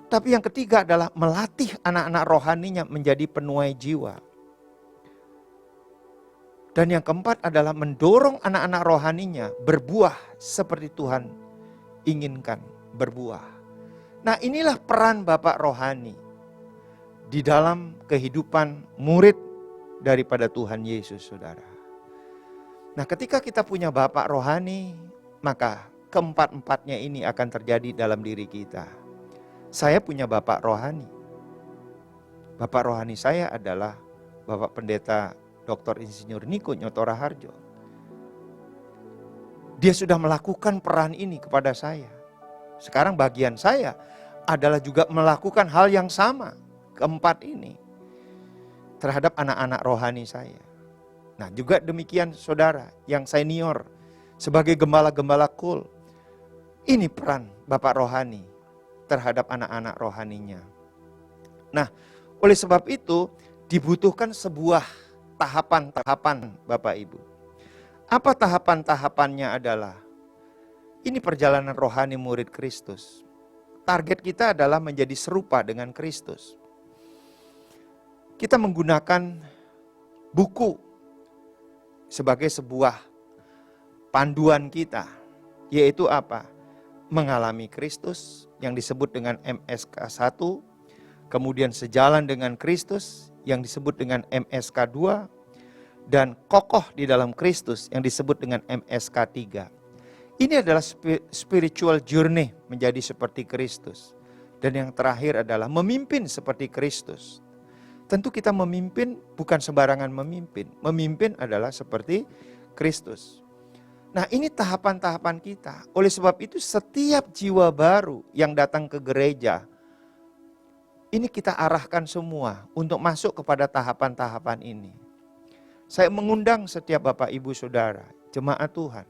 Tapi yang ketiga adalah melatih anak-anak rohaninya menjadi penuai jiwa. Dan yang keempat adalah mendorong anak-anak rohaninya berbuah seperti Tuhan inginkan berbuah. Nah, inilah peran bapak rohani di dalam kehidupan murid daripada Tuhan Yesus, saudara. Nah, ketika kita punya bapak rohani, maka keempat-empatnya ini akan terjadi dalam diri kita. Saya punya bapak rohani. Bapak rohani saya adalah Bapak Pendeta Dr. Insinyur Niko Nyotora Harjo. Dia sudah melakukan peran ini kepada saya. Sekarang bagian saya adalah juga melakukan hal yang sama, keempat ini, terhadap anak-anak rohani saya. Nah, juga demikian saudara yang senior sebagai gembala-gembala kul. Ini peran bapak rohani terhadap anak-anak rohaninya. Nah, oleh sebab itu dibutuhkan sebuah tahapan-tahapan Bapak Ibu. Apa tahapan-tahapannya adalah, ini perjalanan rohani murid Kristus. Target kita adalah menjadi serupa dengan Kristus. Kita menggunakan buku sebagai sebuah panduan kita, yaitu apa? Mengalami Kristus yang disebut dengan MSK 1, kemudian sejalan dengan Kristus yang disebut dengan MSK 2, dan kokoh di dalam Kristus yang disebut dengan MSK 3. Ini adalah spiritual journey menjadi seperti Kristus. Dan yang terakhir adalah memimpin seperti Kristus. Tentu kita memimpin bukan sembarangan memimpin. Memimpin adalah seperti Kristus. Nah, ini tahapan-tahapan kita. Oleh sebab itu setiap jiwa baru yang datang ke gereja, ini kita arahkan semua untuk masuk kepada tahapan-tahapan ini. Saya mengundang setiap Bapak Ibu Saudara, jemaat Tuhan,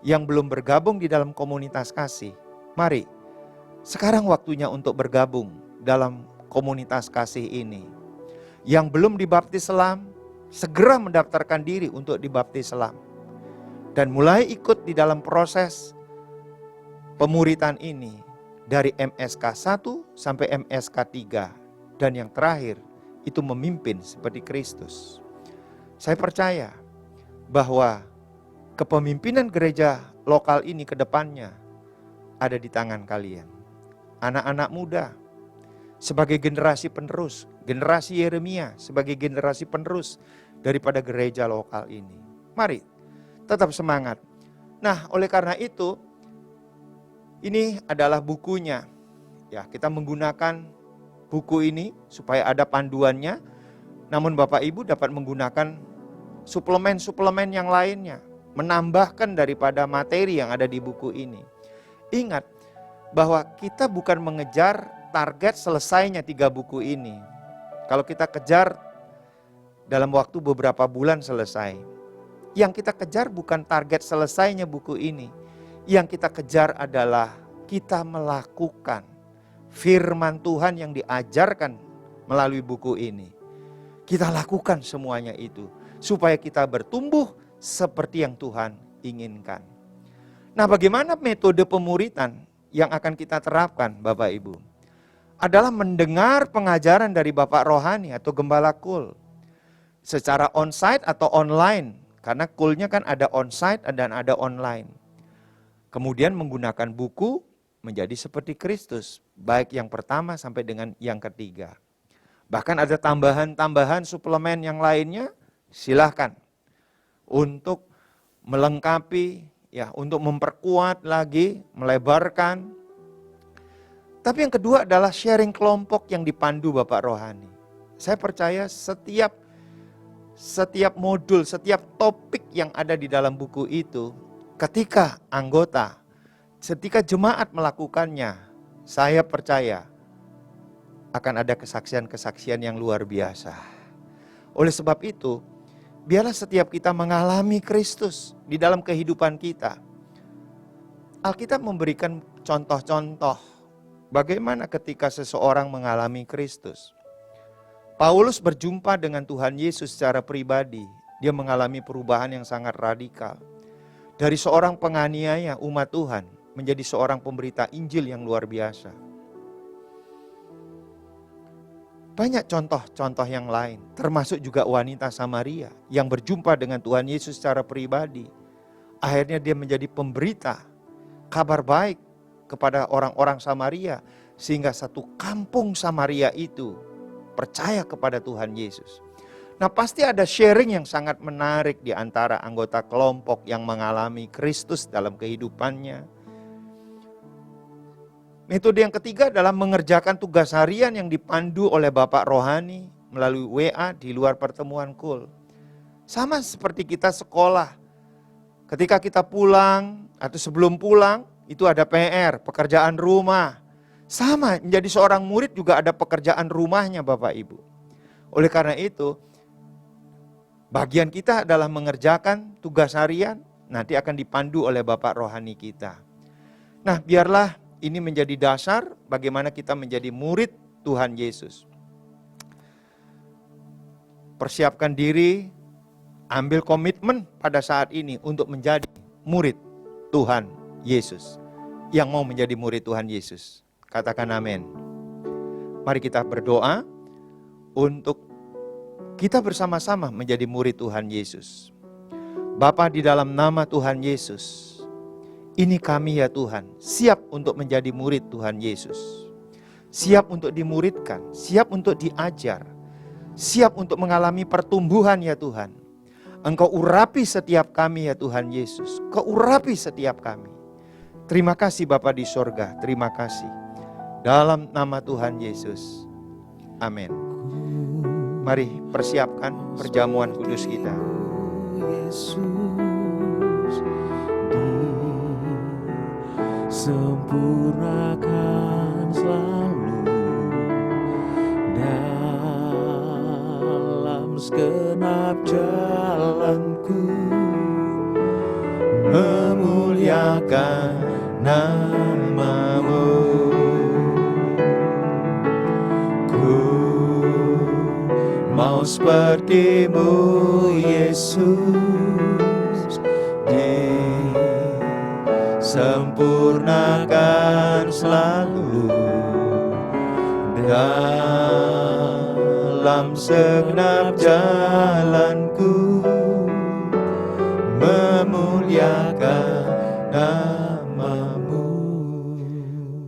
yang belum bergabung di dalam komunitas kasih. Mari, sekarang waktunya untuk bergabung dalam komunitas kasih ini. Yang belum dibaptis selam, segera mendaftarkan diri untuk dibaptis selam. Dan mulai ikut di dalam proses pemuritan ini dari MSK 1 sampai MSK 3. Dan yang terakhir itu memimpin seperti Kristus. Saya percaya bahwa kepemimpinan gereja lokal ini ke depannya ada di tangan kalian. Anak-anak muda sebagai generasi penerus, generasi Yeremia sebagai generasi penerus daripada gereja lokal ini. Mari tetap semangat. Nah, oleh karena itu ini adalah bukunya. Ya, kita menggunakan buku ini supaya ada panduannya. Namun Bapak Ibu dapat menggunakan suplemen-suplemen yang lainnya, menambahkan daripada materi yang ada di buku ini. Ingat bahwa kita bukan mengejar target selesainya 3 buku ini. Kalau kita kejar dalam waktu beberapa bulan selesai. Yang kita kejar bukan target selesainya buku ini. Yang kita kejar adalah kita melakukan firman Tuhan yang diajarkan melalui buku ini. Kita lakukan semuanya itu supaya kita bertumbuh seperti yang Tuhan inginkan. Nah, bagaimana metode pemuritan yang akan kita terapkan, Bapak Ibu? Adalah mendengar pengajaran dari Bapak Rohani atau Gembala Kul secara onsite atau online, karena kulnya kan ada onsite dan ada online. Kemudian menggunakan buku menjadi seperti Kristus, baik yang pertama sampai dengan yang ketiga. Bahkan ada tambahan-tambahan suplemen yang lainnya, silahkan untuk melengkapi, ya, untuk memperkuat lagi, melebarkan. Tapi yang kedua adalah sharing kelompok yang dipandu Bapak Rohani. Saya percaya setiap modul, setiap topik yang ada di dalam buku itu, ketika anggota, ketika jemaat melakukannya, saya percaya akan ada kesaksian-kesaksian yang luar biasa. Oleh sebab itu, biarlah setiap kita mengalami Kristus di dalam kehidupan kita. Alkitab memberikan contoh-contoh bagaimana ketika seseorang mengalami Kristus. Paulus berjumpa dengan Tuhan Yesus secara pribadi. Dia mengalami perubahan yang sangat radikal. Dari seorang penganiaya umat Tuhan menjadi seorang pemberita Injil yang luar biasa. Banyak contoh-contoh yang lain, termasuk juga wanita Samaria yang berjumpa dengan Tuhan Yesus secara pribadi. Akhirnya dia menjadi pemberita kabar baik kepada orang-orang Samaria, sehingga satu kampung Samaria itu percaya kepada Tuhan Yesus. Nah, pasti ada sharing yang sangat menarik di antara anggota kelompok yang mengalami Kristus dalam kehidupannya. Metode yang ketiga adalah mengerjakan tugas harian yang dipandu oleh Bapak Rohani melalui WA di luar pertemuan kul. Sama seperti kita sekolah. Ketika kita pulang atau sebelum pulang, itu ada PR, pekerjaan rumah. Sama, menjadi seorang murid juga ada pekerjaan rumahnya Bapak Ibu. Oleh karena itu, bagian kita adalah mengerjakan tugas harian, nanti akan dipandu oleh Bapak Rohani kita. Nah, biarlah ini menjadi dasar bagaimana kita menjadi murid Tuhan Yesus. Persiapkan diri ambil komitmen pada saat ini untuk menjadi murid Tuhan Yesus. Yang mau menjadi murid Tuhan Yesus, katakan amin. Mari kita berdoa untuk kita bersama-sama menjadi murid Tuhan Yesus. Bapa, di dalam nama Tuhan Yesus, ini kami ya Tuhan, siap untuk menjadi murid Tuhan Yesus. Siap untuk dimuridkan, siap untuk diajar, siap untuk mengalami pertumbuhan ya Tuhan. Engkau urapi setiap kami ya Tuhan Yesus, Kau urapi setiap kami. Terima kasih Bapa di sorga, terima kasih. Dalam nama Tuhan Yesus, amin. Mari persiapkan perjamuan kudus kita. Yesus disempurnakan selalu dalam segenap jalanku, Memuliakan nama-Mu. Ku mau seperti-Mu Yesus, disempurnakan selalu dalam segenap jalanku, memuliakan nama-Mu.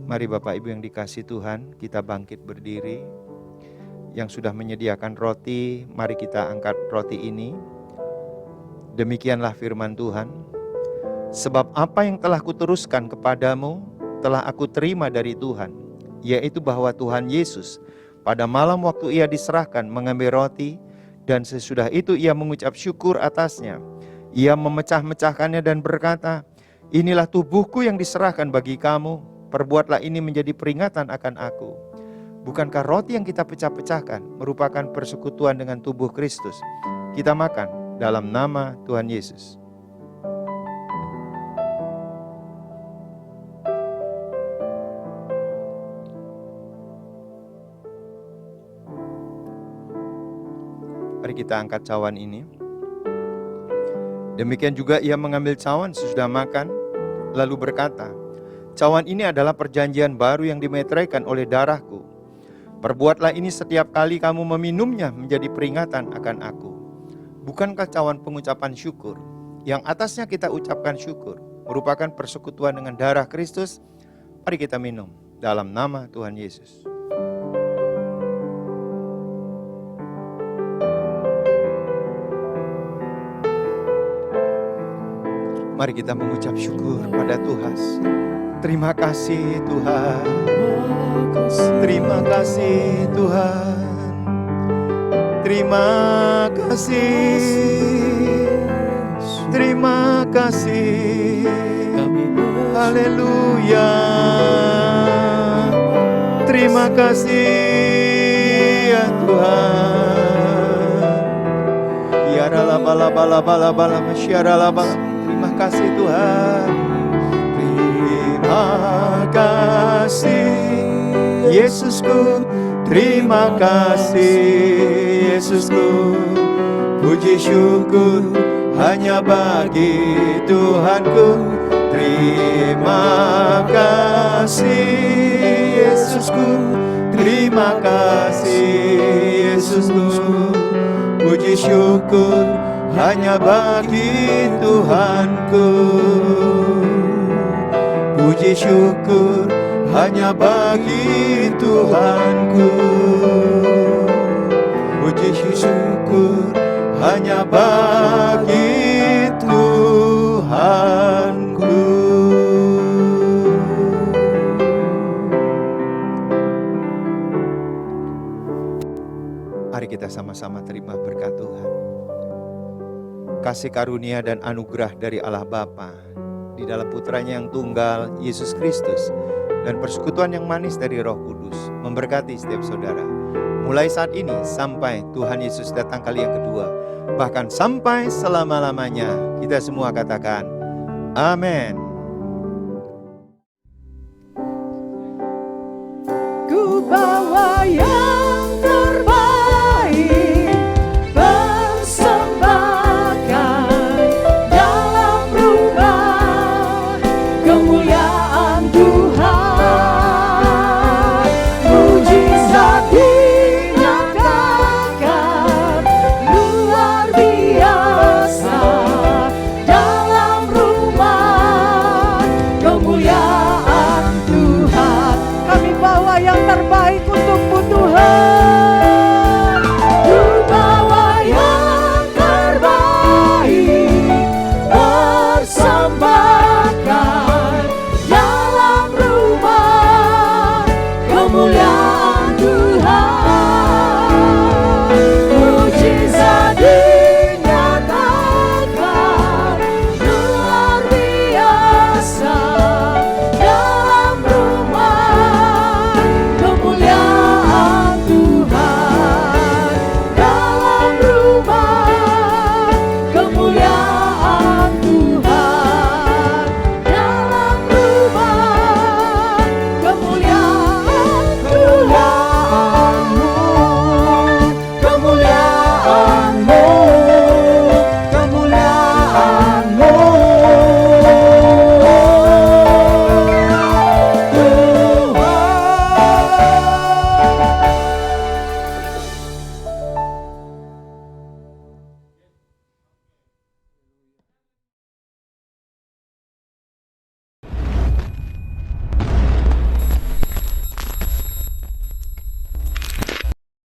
Mari Bapak Ibu yang dikasihi Tuhan, kita bangkit berdiri. Yang sudah menyediakan roti, mari kita angkat roti ini. Demikianlah firman Tuhan. Sebab apa yang telah kuteruskan kepadamu, telah aku terima dari Tuhan, yaitu bahwa Tuhan Yesus pada malam waktu ia diserahkan mengambil roti, dan sesudah itu ia mengucap syukur atasnya. Ia memecah-mecahkannya dan berkata, inilah tubuhku yang diserahkan bagi kamu, perbuatlah ini menjadi peringatan akan aku. Bukankah roti yang kita pecah-pecahkan merupakan persekutuan dengan tubuh Kristus? Kita makan dalam nama Tuhan Yesus. Mari kita angkat cawan ini. Demikian juga ia mengambil cawan sesudah makan, lalu berkata, cawan ini adalah perjanjian baru yang dimeteraikan oleh darahku. Perbuatlah ini setiap kali kamu meminumnya menjadi peringatan akan aku. Bukankah cawan pengucapan syukur, yang atasnya kita ucapkan syukur, merupakan persekutuan dengan darah Kristus? Mari kita minum dalam nama Tuhan Yesus. Mari kita mengucap syukur pada Tuhan. Terima kasih Tuhan. Terima kasih Tuhan. Terima kasih. Terima kasih. Haleluya. Terima kasih ya Tuhan. Ya rala-bala-bala-bala-bala masyarala-bala. Terima kasih Tuhan. Terima kasih Yesusku. Terima kasih Yesusku. Puji syukur hanya bagi Tuhanku. Terima kasih Yesusku. Terima kasih Yesusku. Puji syukur hanya bagi Tuhanku. Puji syukur hanya bagi Tuhanku. Puji syukur hanya bagi Tuhanku. Mari kita sama-sama terima berkat Tuhan. Kasih karunia dan anugerah dari Allah Bapa di dalam putranya yang tunggal Yesus Kristus dan persekutuan yang manis dari Roh Kudus memberkati setiap saudara mulai saat ini sampai Tuhan Yesus datang kali yang kedua, bahkan sampai selama-lamanya. Kita semua katakan amin. Ku bawa yang terbaik, persembahkan Allah